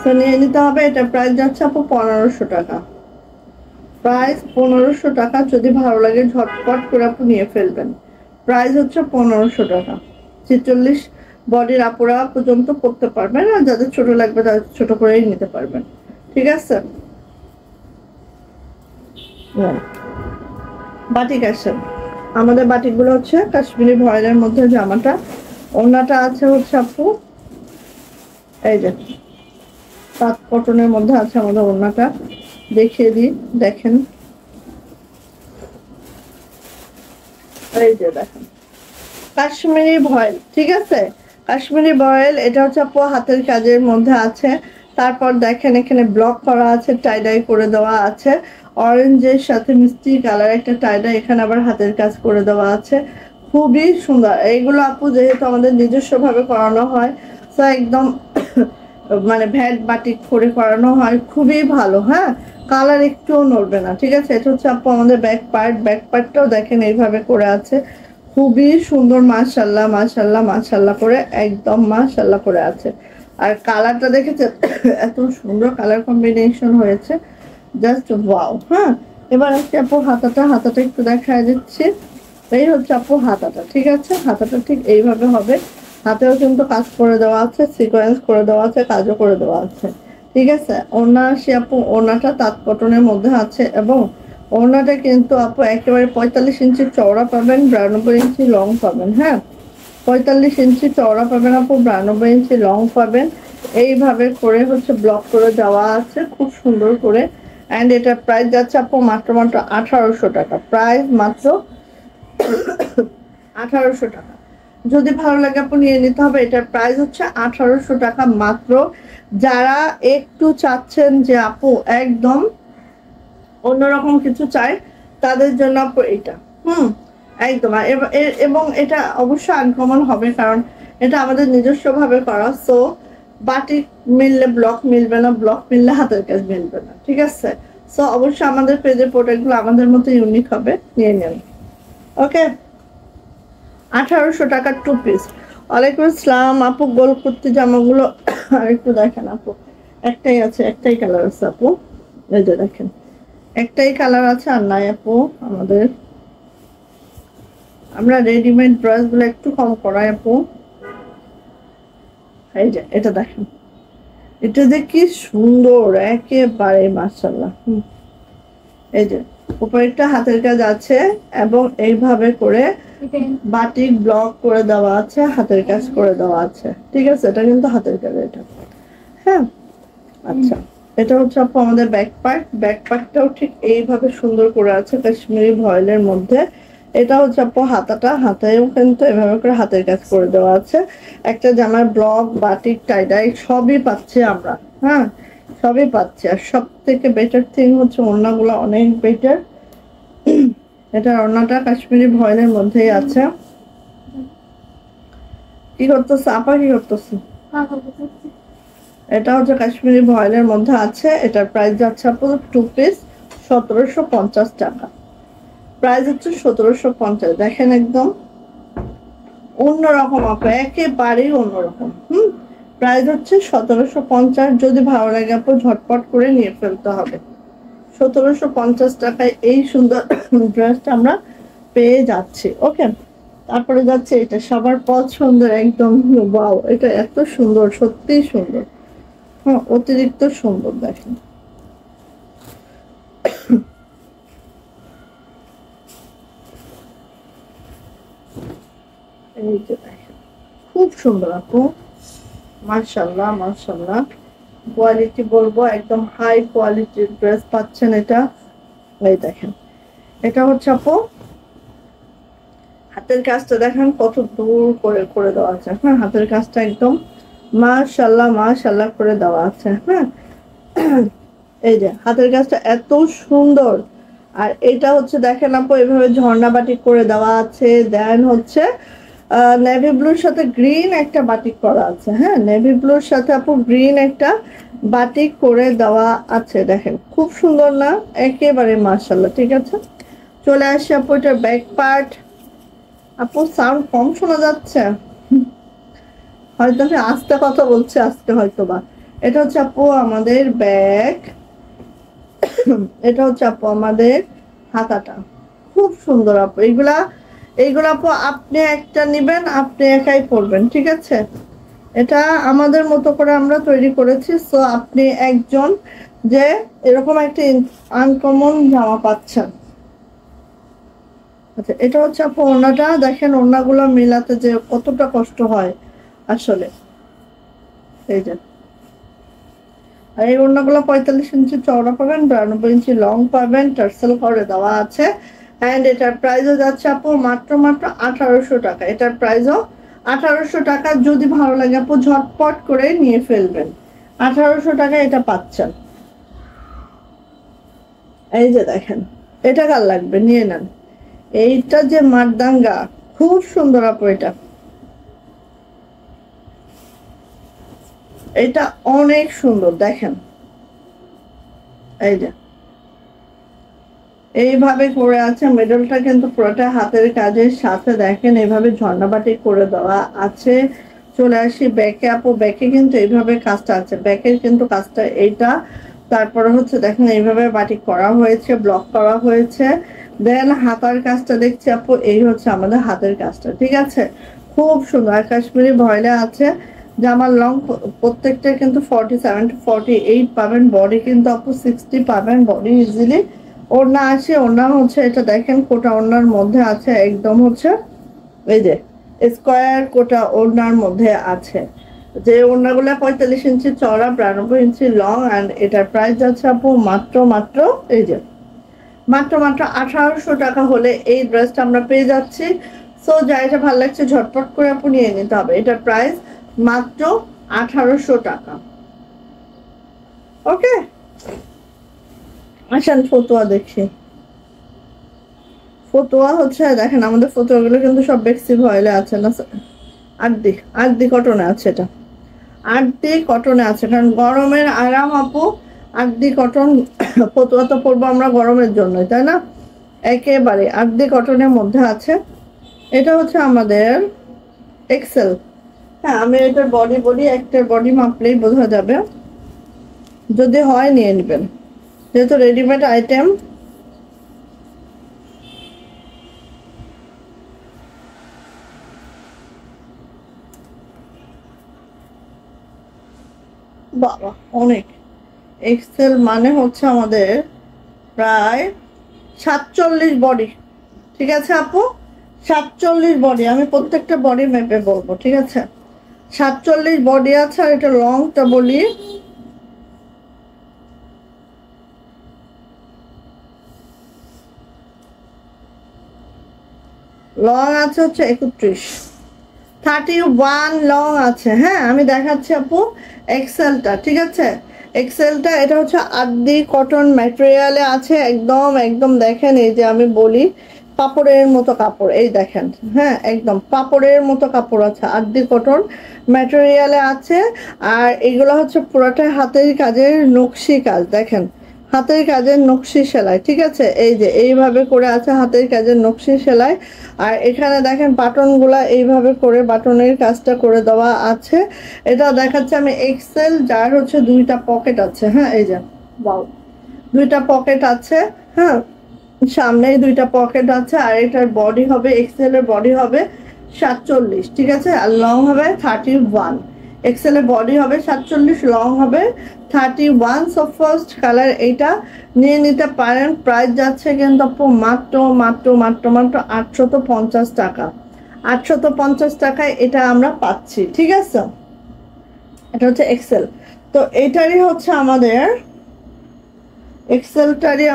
Speaker 1: তো নিয়ে নিতে হবে। এটা প্রাইস যাচ্ছে আপু 1500 টাকা, প্রাইস 1500 টাকা। যদি ভালো লাগে ঝটপট করে আপু নিয়ে ফেলবেন, প্রাইস হচ্ছে 1500 টাকা। 46 বডির আপুরা পর্যন্ত পড়তে পারবেন, আর যাদের ছোট লাগবে তাদের ছোট করেই নিতে পারবেন, ঠিক আছে। বাটিক আসে, আমাদের বাটিকগুলো হচ্ছে কাশ্মীরি ভয়েলের মধ্যে জামাটা, ওড়নাটা আছে হচ্ছে আপু এই যে তাঁত কটনের মধ্যে আছে আমাদের ওড়নাটা, দেখিয়ে দিই দেখেন, এই যে দেখেন কাশ্মীরি ভয়েল, ঠিক আছে, কাশ্মীরি ভয়েল। এটা হচ্ছে আপু হাতের কাজের মধ্যে আছে। তারপর দেখেন এখানে ব্লক করা আছে, টাইডাই করে দেওয়া আছে, অরেঞ্জের সাথে মিষ্টি কালার একটা টাইডাই, এখানে আবার হাতের কাজ করে দেওয়া আছে, খুবই সুন্দর। এইগুলো আপু যেহেতু আমাদের নিজস্ব ভাবে করানো হয়, তো একদম মানে ভ্যাট বাটিক করে করানো হয়, খুবই ভালো, হ্যাঁ কালার একটুও নড়বে না, ঠিক আছে। এটা হচ্ছে আপু আমাদের ব্যাক পার্টটাও দেখেন এইভাবে করে আছে, খুবই সুন্দর, মাশাআল্লাহ মাশাআল্লাহ মাশাআল্লাহ করে, একদম মাশাআল্লাহ করে আছে। আর কালারটা দেখেছেন এত সুন্দর কালার কম্বিনেশন হয়েছে, জাস্ট ওয়াও, হ্যাঁ। এবার হচ্ছে আপু হাতাটা একটু দেখা দিচ্ছি, এই হচ্ছে আপু হাতাটা, ঠিক আছে, হাতাটা ঠিক এইভাবে হবে, হাতেও কিন্তু কাজ করে দেওয়া আছে, সিকোয়েন্স করে দেওয়া আছে, কাজও করে দেওয়া আছে, ঠিক আছে। ওড়না আসি আপু, ওড়নাটা তাঁত কটনের মধ্যে আছে, এবং ওড়নাটা কিন্তু আপু একেবারে 45 ইঞ্চি চওড়া পাবেন, 92 ইঞ্চি লং পাবেন, হ্যাঁ 45 ইঞ্চি চওড়া পাবেন আপু, 92 ইঞ্চি লং পাবেন। এইভাবে করে হচ্ছে ব্লক করে দেওয়া আছে খুব সুন্দর করে, অ্যান্ড এটার প্রাইস যাচ্ছে আপু মাত্র মাত্র 1800 টাকা, প্রাইস মাত্র 1800 টাকা। যদি ভালো লাগে আপু নিয়ে নিতে হবে। এটার প্রাইস হচ্ছে 1800 টাকা মাত্র। যারা একটু চাচ্ছেন যে আপু একদম অন্যরকম কিছু চাই, তাদের জন্য আপু এটা একদম। এবং এটা অবশ্যই আনকমন হবে, কারণ এটা আমাদের নিজস্ব ভাবে করা। সো বাটিক মিললে ব্লক মিলবে না, ব্লক মিললে হাতের কাজ মিলবে না, ঠিক আছে? সো অবশ্যই আমাদের পেজের প্রোডাক্টগুলো আমাদের মতো ইউনিক হবে, নিয়ে নেন। ওকে, 1800 টাকার 2 পিস। ওয়ালাইকুম আসসালাম আপু, গোল কুর্তি জামাগুলো আর একটু দেখেন আপু। একটাই আছে, একটাই কালার আছে আপু, এই যে দেখেন একটাই কালার আছে আর নাই আপু আমাদের। আমরা রেডিমেড ড্রেসগুলো একটু কম করাই আপু। এই যে এটা দেখেন, এটা যে কি সুন্দর, একেবারে মাশাআল্লাহ। এই যে উপরে একটা হাতের কাজ আছে এবং এইভাবে করে বাটিক ব্লক করে দেওয়া আছে, হাতের কাজ করে দেওয়া আছে, ঠিক আছে? এটা কিন্তু হাতের কাজ এটা। হ্যাঁ, আচ্ছা, এটা হচ্ছে আপু আমাদের ব্যাক পার্ট। ব্যাক পার্টটাও ঠিক এইভাবে সুন্দর করে আছে কাশ্মীরি ভয়েলের মধ্যে। এটা হচ্ছে আপু হাতাটা, হাতেও কিন্তু এভাবে করে হাতের কাজ করে দেওয়া আছে। একটা জামার ব্লক, বাটিক, টাইডাই সবই পাচ্ছি আমরা। হ্যাঁ, সবই পাচ্ছি। আর সব থেকে বেটার থিং হচ্ছে ওড়নাগুলো অনেক বেটার। এটা ওড়নাটা কাশ্মীরি ভয়েলের মধ্যেই আছে। কি করতেছে আপা, কি করতেছে? এটা হচ্ছে কাশ্মীরি ভয়েলের মধ্যে আছে। এটার প্রাইস যাচ্ছে আপু 2 পিস 1750 টাকা। প্রাইস হচ্ছে 1750। দেখেন একদম অন্যরকম আপু, একেবারেই অন্যরকম। প্রাইস হচ্ছে 1750। যদি ভালো লাগে আপু ঝটপট করে নিয়ে ফেলতে হবে। 1750 টাকায় এই সুন্দর ড্রেসটা আমরা পেয়ে যাচ্ছি। ওকে, তারপরে যাচ্ছে এটা সবার পছন্দের একদম, ওয়াও, এটা এত সুন্দর, সত্যিই সুন্দর। হ্যাঁ, অতিরিক্ত সুন্দর। দেখেন এই যে দেখেন, খুব সুন্দর আপু, মাশাআল্লাহ মাশাআল্লাহ। কোয়ালিটি বলবো একদম হাই কোয়ালিটির ড্রেস পাচ্ছেন এটা। এই দেখেন, এটা হচ্ছে আপু হাতের কাজটা দেখেন কত দূর করে করে দেওয়া আছে। হ্যাঁ, হাতের কাজটা একদম মাশাআল্লাহ মাশাআল্লাহ করে দেওয়া আছে। হ্যাঁ, এই যে হাতের কাজটা এত সুন্দর। আর এটা হচ্ছে দেখেন আপু এভাবে ঝর্ণা বাটিক করে দেওয়া আছে। দেন হচ্ছে নেভি ব্লুর সাথে গ্রিন একটা বাটিক করা আছে। হ্যাঁ, নেভি ব্লুর সাথে আপু গ্রিন একটা বাটিক করে দেওয়া আছে। দেখেন খুব সুন্দর না, একেবারে মাশাআল্লাহ। ঠিক আছে, চলে আসি আপু এটার ব্যাক পার্ট। আপু সাউন্ড কম শোনা যাচ্ছে, হয়তো আমি আস্তে কথা বলছি আজকে হয়তো বা। এটা হচ্ছে আপু আমাদের ব্যাক, এটা হচ্ছে আপু আমাদের হাতাটা। খুব সুন্দর আপু, এইগুলা আপু আপনি একটা নিবেন, আপনি একাই পরবেন, ঠিক আছে? এটা আমাদের মতো করে আমরা তৈরি করেছি। সো আপনি একজন যে এরকম একটা আনকমন জামা পাচ্ছেন। আচ্ছা, এটা হচ্ছে আপু ওড়নাটা। দেখেন ওড়নাগুলো মিলাতে যে কতটা কষ্ট হয় আসলে। এই যে, আর এই ওড়নাগুলো 45 ইঞ্চি চওড়া পাবেন, 92 ইঞ্চি লং পাবেন, টার্সেল করে দেওয়া আছে। অ্যান্ড এটার প্রাইসও যাচ্ছে আপু মাত্র মাত্র 1800 টাকা। এটার প্রাইসও 1800 টাকা। যদি ভালো লাগে আপু ঝটপট করে নিয়ে ফেলবেন। 1800 টাকা এটা পাচ্ছেন। এই যে দেখেন, এটা কার লাগবে নিয়ে নেন। এইটা যে মারদাঙ্গা, খুব সুন্দর আপু এটা। এটা অনেক সুন্দর। দেখেন এই যে এইভাবে করে আছে, মেডেলটা কিন্তু পুরোটা হাতের কাজের সাথে দেখেন এইভাবে ঝর্ণাবাটি করে দেওয়া আছে। চলে আসি ব্যাকে আপু, ব্যাকে কিন্তু এইভাবে কাজটা আছে, ব্যাকের কিন্তু কাজটা এইটা। তারপরে হচ্ছে দেখেন এইভাবে বাটিক করা হয়েছে, ব্লক করা হয়েছে। দেন হাতার কাজটা দেখছি আপু, এই হচ্ছে আমাদের হাতের কাজটা। ঠিক আছে, খুব সুন্দর। কাশ্মীরি ভয়েলে আছে। জামার লং প্রত্যেকটা কিন্তু 47 to 48 পাবেন। বডি কিন্তু আপু 60 পাবেন বডি ইজিলি। ওড়না আছে, ওড়না হচ্ছে এটা দেখেন কোটা ওড়নার মধ্যে আছে, একদম হচ্ছে এই যে স্কোয়ার কোটা ওড়নার মধ্যে আছে। যে ওড়নাগুলো 45 ইঞ্চি চওড়া, 92 ইঞ্চি লং, অ্যান্ড এটার প্রাইস যাচ্ছে আপু মাত্র এই যে মাত্র 1800 টাকা হলে এই ড্রেসটা আমরা পেয়ে যাচ্ছি। সো যা এটা ভালো লাগছে ঝটপট করে আপু নিয়ে নিতে হবে। এটার প্রাইস মাত্র 1800 টাকা। ওকে, আসেন ফতুয়া দেখি। ফতুয়া হচ্ছে দেখেন আমাদের ফতুয়াগুলো কিন্তু সব বেক্সি ভয়েলে আছে না, আটদি কটনে আছে। এটা আটদি কটনে আছে, কারণ গরমের আরাম আপু। আটদি কটন ফতুয়া তো পরবো আমরা গরমের জন্যই, তাই না? একেবারে আটদি কটনের মধ্যে আছে। এটা হচ্ছে আমাদের এক্সেল। হ্যাঁ, আমি এটার বডি একটার বডি মাপলেই বোঝা যাবে, যদি হয় নিয়ে নেবেন, যেহেতু রেডিমেড আইটেম। বাবা অনেক। এক্সেল মানে হচ্ছে আমাদের প্রায় 47 বডি। ঠিক আছে আপু, 47 বডি। আমি প্রত্যেকটা বডি মেপে বলবো, ঠিক আছে? 47 বডি আছে। আর এটা লংটা বলি, লং আছে হচ্ছে 31, 31 লং আছে। হ্যাঁ, আমি দেখাচ্ছি আপু এক্সেলটা, ঠিক আছে? এক্সেলটা এটা হচ্ছে আদি কটন ম্যাটেরিয়ালে আছে, একদম একদম দেখেন, এই যে আমি বলি পাপড়ের মতো কাপড়, এই দেখেন। হ্যাঁ, একদম পাপড়ের মতো কাপড় আছে, আদি কটন ম্যাটেরিয়ালে আছে। আর এগুলো হচ্ছে পুরোটা হাতের কাজের নকশি কাজ, দেখেন হাতের কাজের নকশি সেলাই, ঠিক আছে? এই যে এইভাবে করে আছে হাতের কাজের নকশি সেলাই। আর এখানে দেখেন বাটনগুলা এইভাবে করে বাটনের কাজটা করে দেওয়া আছে। এটা দেখাচ্ছে আমি এক্সেল, যার হচ্ছে 2টা পকেট আছে। হ্যাঁ, এই যে বাউ, 2টা পকেট আছে। হ্যাঁ, সামনেই 2টা পকেট আছে। আর এটার বডি হবে, এক্সেলের বডি হবে 47, ঠিক আছে? আর লং হবে 31। এক্সেলের বডি হবে 47, লং হবে 31। সো ফার্স্ট কালার এইটা নিয়ে নিতে পারেন। প্রাইস যাচ্ছে কিন্তু আপু মাত্র 850 টাকা। 850 টাকায় এটা আমরা পাচ্ছি, ঠিক আছে? এটা হচ্ছে এক্সেল। তো এটারই হচ্ছে আমাদের এক্সেলটারই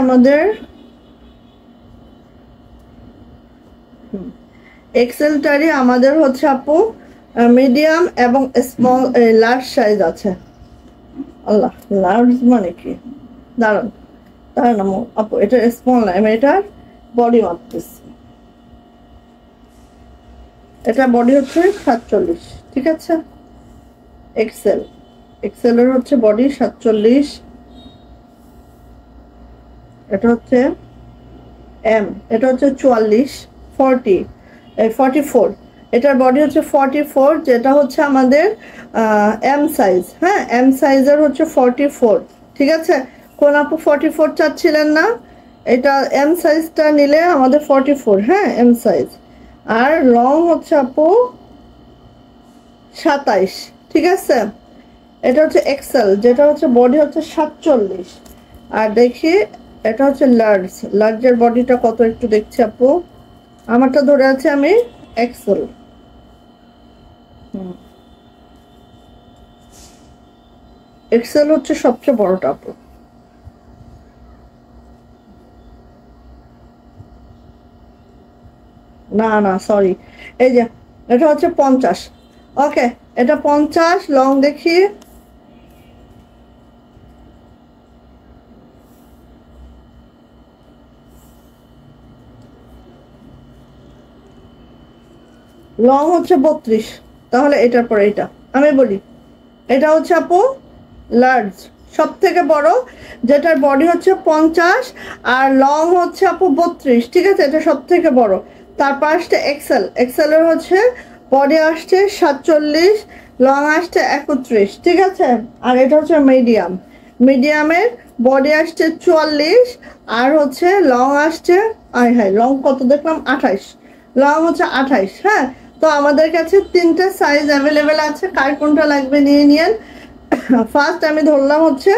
Speaker 1: আমাদের হচ্ছে আপু মিডিয়াম এবং স্মল, লার্জ সাইজ আছে। আল্লাহ, লার্জ মানে কি? দাঁড়ান আপু, এটা স্মল না, আমি এটার বডি মাপতেছি। এটা বডি হচ্ছে 47, ঠিক আছে? এক্সেলের হচ্ছে বডি 47। এটা হচ্ছে এম, এটা হচ্ছে 44, 44। এটার বডি হচ্ছে 44, যেটা হচ্ছে আমাদের এম সাইজ। হ্যাঁ, এম সাইজের হচ্ছে 44, ঠিক আছে? কোন আপু 44 চাচ্ছিলেন না? এটা এম সাইজটা নিলে আমাদের 44। হ্যাঁ, এম সাইজ। আর লং হচ্ছে আপু 27, ঠিক আছে? এটা হচ্ছে এক্সেল, যেটা হচ্ছে বডি হচ্ছে 47। আর দেখি এটা হচ্ছে লার্জের বডিটা কত একটু দেখছি আপু। আমারটা ধরে আছে আমি এক্সেল। এক্সেল হচ্ছে সবচেয়ে বড়টা আপু। না সরি, এই যে এটা হচ্ছে 50। ওকে, এটা 50 লং। দেখি লং হচ্ছে 32। তাহলে এটার পরে এটা আমি বলি, এটা হচ্ছে আপু লার্জ, সব থেকে বড়, যেটার বডি হচ্ছে 50 আর লং হচ্ছে আপু 32, ঠিক আছে? এটা সব থেকে বড়। তারপর আসছে এক্সেলের হচ্ছে বডি আসছে 47, লং আসছে 31, ঠিক আছে? আর এটা হচ্ছে মিডিয়ামের বডি আসছে 44 আর হচ্ছে লং আসছে, লং কত দেখলাম 28, লং হচ্ছে 28। হ্যাঁ, তো আমাদের কাছে 3টে সাইজ অ্যাভেলেবেল আছে, কার কোনটা লাগবে নিয়ে নিন। ফার্স্ট আমি ধরলাম হচ্ছে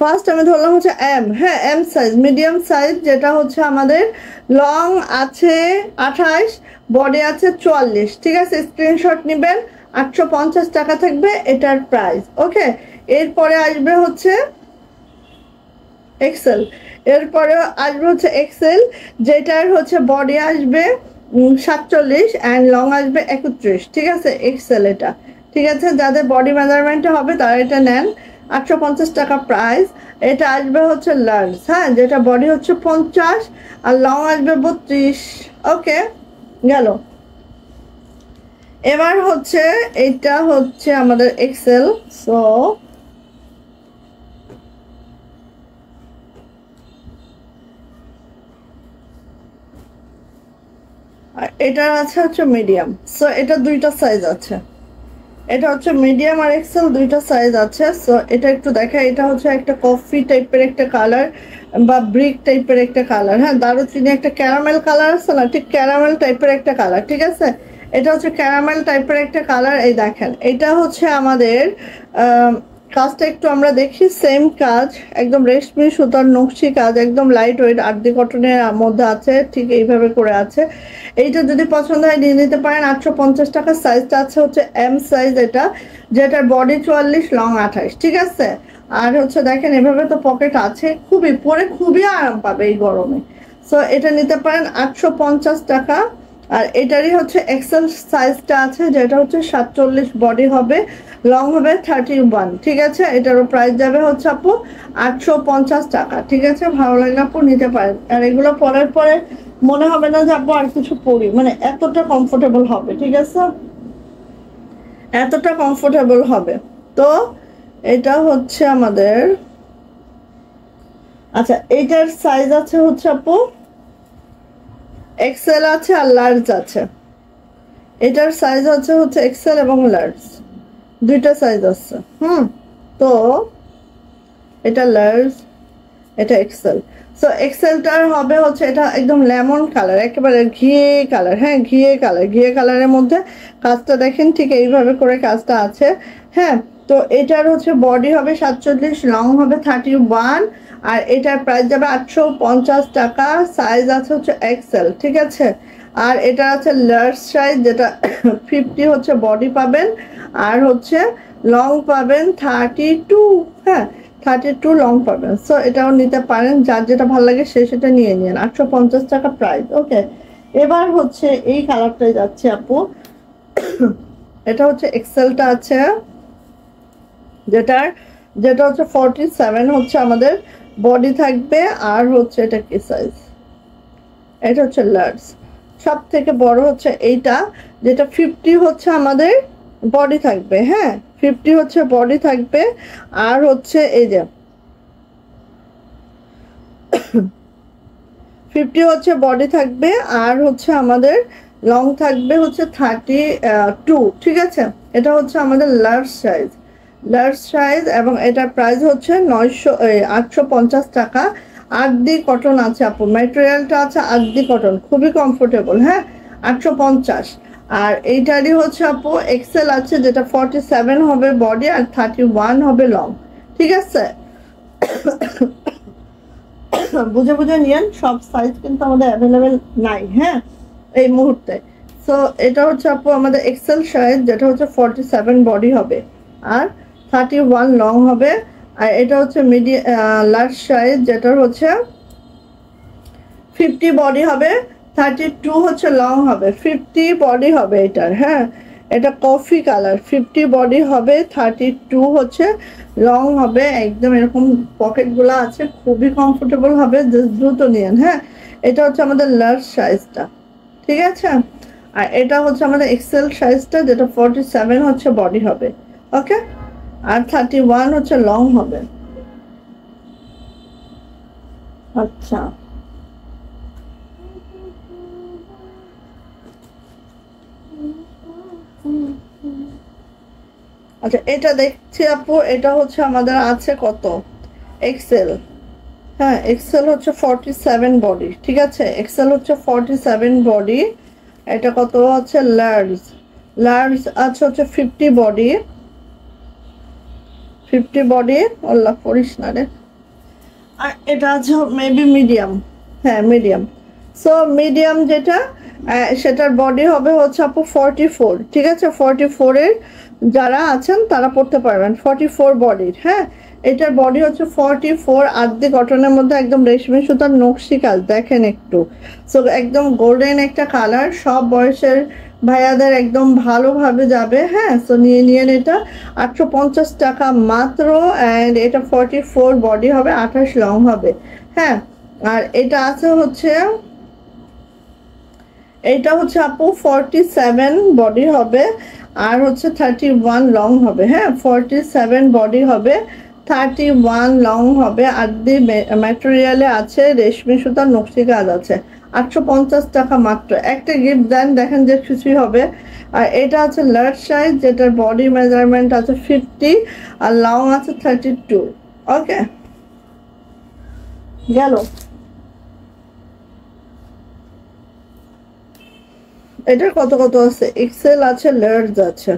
Speaker 1: ফার্স্ট আমি ধরলাম হচ্ছে এম, হ্যাঁ এম সাইজ, মিডিয়াম সাইজ, যেটা হচ্ছে আমাদের লং আছে 28, বডি আছে 44। ঠিক আছে, স্ক্রিনশট নেবেন, 850 টাকা থাকবে এটার প্রাইস। ওকে, এরপরে আসবে হচ্ছে এক্সেল, এরপরে আসবে হচ্ছে এক্সেল, যেটার হচ্ছে বডি আসবে 47 অ্যান্ড লং আসবে 31। ঠিক আছে, এক্সেল এটা। ঠিক আছে, যাদের বডি মেজারমেন্টে হবে তারা এটা নেন, 850 টাকা প্রাইস। এটা আসবে হচ্ছে লার্জ, হ্যাঁ, যেটা বডি হচ্ছে 50 আর লং আসবে 32। ওকে, গেল। এবার হচ্ছে এটা হচ্ছে আমাদের এক্সেল। সো আর এটা আছে হচ্ছে মিডিয়াম। সো এটা দুইটা সাইজ আছে, এটা হচ্ছে মিডিয়াম আর এক্সেল দুইটা সাইজ আছে। সো এটা একটু দেখা, এটা হচ্ছে একটা কফি টাইপের একটা কালার বা ব্রিক টাইপের একটা কালার, হ্যাঁ, দারুচিনি একটা ক্যারামেল কালার আছে না, ঠিক ক্যারামেল টাইপের একটা কালার। ঠিক আছে, এটা হচ্ছে ক্যারামেল টাইপের একটা কালার। এই দেখেন, এটা হচ্ছে আমাদের কাজটা একটু আমরা দেখি, সেম কাজ, একদম রেশমি সুতার নকশি কাজ, একদম লাইট ওয়েট, আরদি কটনের মধ্যে আছে, ঠিক এইভাবে করে আছে। এইটা যদি পছন্দ হয় নিয়ে নিতে পারেন, 850 টাকা। সাইজটা আছে হচ্ছে এম সাইজ এটা, যেটার বডি 44, লং 28। ঠিক আছে, আর হচ্ছে দেখেন এভাবে তো পকেট আছে, খুবই পরে খুবই আরাম পাবে এই গরমে। সো এটা নিতে পারেন 850 টাকা। আর এটারই হচ্ছে এক্সেল সাইজটা আছে, যেটা হচ্ছে 47, বডি হবে, লং হবে 31। ঠিক আছে, এটারও প্রাইস যাবে হচ্ছে আপু 850 টাকা। ঠিক আছে, ভালো লাগলে আপু নিতে পারেন। আর এগুলো পরার পরে মনে হবে না যে আপু আর কিছু পরি, মানে এতটা কমফোর্টেবল হবে। ঠিক আছে, এতটা কমফোর্টেবল হবে। তো এটা হচ্ছে আমাদের, আচ্ছা এইটার সাইজ আছে হচ্ছে আপু এক্সেল আছে আর লার্জ আছে। এটার সাইজ হচ্ছে এক্সেল এবং লার্জ, দুইটা সাইজ আছে। তো এটা লার্জ, এটা এক্সেল। সো এক্সেলটার হবে হচ্ছে এটা একদম লেমন কালার, একেবারে ঘিয়ে কালার, হ্যাঁ ঘিয়ে কালার, ঘিয়ে কালারের মধ্যে কাজটা দেখেন ঠিক এইভাবে করে কাজটা আছে। হ্যাঁ, তো এটার হচ্ছে বডি হবে 47, লং হবে 31, আর এটার প্রাইস যাবে 850 টাকা। সাইজ আছে হচ্ছে এক্সেল। ঠিক আছে, আর এটা আছে লার্জ সাইজ, যেটা 50 হচ্ছে বডি পাবেন, আর হচ্ছে লং পাবেন 32। হ্যাঁ, 32 লং পাবেন। সো এটাও নিতে পারেন, যার যেটা ভালো লাগে সে সেটা নিয়ে নিন, 850 টাকা প্রাইস। ওকে, এবার হচ্ছে এই কালারটাই যাচ্ছে আপু, এটা হচ্ছে এক্সেলটা আছে, যেটা হচ্ছে 47 হচ্ছে আমাদের বডি থাকবে, আর হচ্ছে এটা কি সাইজ, এটা হচ্ছে লার্জ। সব থেকে বড় হচ্ছে এইটা, যেটা 50 হচ্ছে আমাদের বডি থাকবে, হ্যাঁ 50 হচ্ছে বডি থাকবে, আর হচ্ছে এই যে 50 হচ্ছে বডি থাকবে, আর হচ্ছে আমাদের লং থাকবে হচ্ছে 32। ঠিক আছে, এটা হচ্ছে আমাদের লার্জ সাইজ, লার্জ সাইজ, এবং এটার প্রাইস হচ্ছে 850 টাকা। আরদি কটন আছে আপু, ম্যাটেরিয়ালটা আছে আরদি কটন, খুবই কমফোর্টেবল। হ্যাঁ, 850। আর এইটারই হচ্ছে আপু এক্সেল আছে, যেটা 47 হবে বডি আর 31 হবে লং। ঠিক আছে, বুঝে বুঝে নিয়েন, সব সাইজ কিন্তু আমাদের অ্যাভেলেবেল নাই, হ্যাঁ এই মুহূর্তে। সো এটা হচ্ছে আপু আমাদের এক্সেল সাইজ, যেটা হচ্ছে 47 বডি হবে আর 31 লং হবে। আর এটা হচ্ছে লার্জ সাইজ, যেটার হচ্ছে 50 বডি হবে, 32 হচ্ছে লং হবে, 50 বডি হবে এটার। হ্যাঁ, এটা কফি কালার, 50 বডি হবে, 32 হচ্ছে লং হবে। একদম এরকম পকেটগুলো আছে, খুবই কমফোর্টেবল হবে, দ্রুত নিয়েন। হ্যাঁ, এটা হচ্ছে আমাদের লার্জ সাইজটা। ঠিক আছে, আর এটা হচ্ছে আমাদের এক্সেল সাইজটা, যেটা 47 হচ্ছে বডি হবে। ওকে, আর 31 হচ্ছে লং হবে। আচ্ছা, আচ্ছা এটা দেখছি আপু, এটা হচ্ছে আমাদের আছে কত এক্সেল। হ্যাঁ, এক্সেল হচ্ছে 47 বডি। ঠিক আছে, এক্সেল হচ্ছে 47 বডি। এটা কত হচ্ছে লার্জ, লার্জ আছে হচ্ছে 50 বডি, 50 বডি, আল্লাহ পড়িস না রে, আর এটা আছে মেবি মিডিয়াম, হ্যাঁ মিডিয়াম। সো মিডিয়াম যেটা সেটার বডি হবে হচ্ছে আপু 44, ঠিক আছে? 44-এর যারা আছেন তারা পড়তে পারবেন, 44 বডির। হ্যাঁ, এটার বডি হচ্ছে 44, আর্ধি কটনের মধ্যে একদম রেশমি সুতার নকশি কাজ দেখেন একটু। সো একদম গোল্ডেন একটা কালার, সব বয়সের ভাইয়াদের একদম ভালোভাবে যাবে। হ্যাঁ, সো নিয়ে এটা 850 টাকা মাত্র। অ্যান্ড এটা 44 বডি হবে, 28 লং হবে। হ্যাঁ, আর এটা আছে হচ্ছে, এইটা হচ্ছে আপু 47 বডি হবে, আর হচ্ছে 31 লং হবে। হ্যাঁ, 47 বডি হবে, 31 লং হবে। আর দি ম্যাটেরিয়ালে আছে রেশমি সুতার নকশি কাজ আছে। 850 টাকা মাত্র। একটা গিফট দেন, দেখেন যে কিছুই হবে। আর এটা আছে লার্জ সাইজ, যেটার বডি মেজারমেন্ট আছে 50 আর লং আছে 32। ওকে, গেল। এটার কত কত আছে, এক্সেল আছে, লার্জ আছে।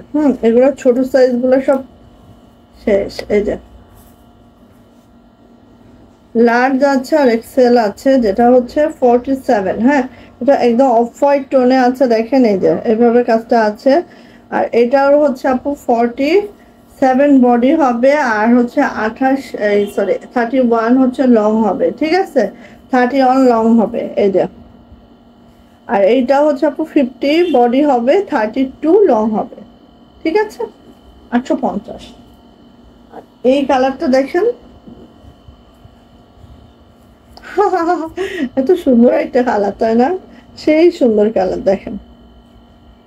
Speaker 1: এগুলো ছোট সাইজ গুলো সব শেষ। এই যে লার্জ আছে আর এক্সেল আছে, যেটা হচ্ছে 47। হ্যাঁ, এটা একদম অফ হোয়াইট টোনে আছে, দেখেন এই যে এইভাবে কাজটা আছে। আর এটার হচ্ছে আপু 47 বডি হবে, আর হচ্ছে 31 হচ্ছে লং হবে, ঠিক আছে? 31 লং হবে এই যে। আর এইটা হচ্ছে আপু 50 বডি হবে, 32 লং হবে, ঠিক আছে? 850। আর এই কালারটা দেখেন, এত সুন্দর একটা কালার, তাই না? সেই সুন্দর কালার দেখেন।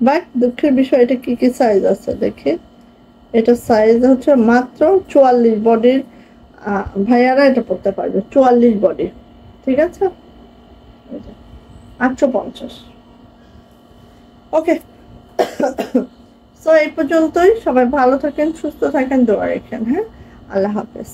Speaker 1: বাট দুঃখের বিষয়, এটা কি কি সাইজ আছে দেখি। এটা সাইজ হচ্ছে মাত্র 44 বডির। ভাইয়ারা এটা পড়তে পারবে, 44 বডি, ঠিক আছে? 850। ওকে, সো এই পর্যন্তই। সবাই ভালো থাকেন, সুস্থ থাকেন, দোয়া রাখেন। হ্যাঁ, আল্লাহ হাফেজ।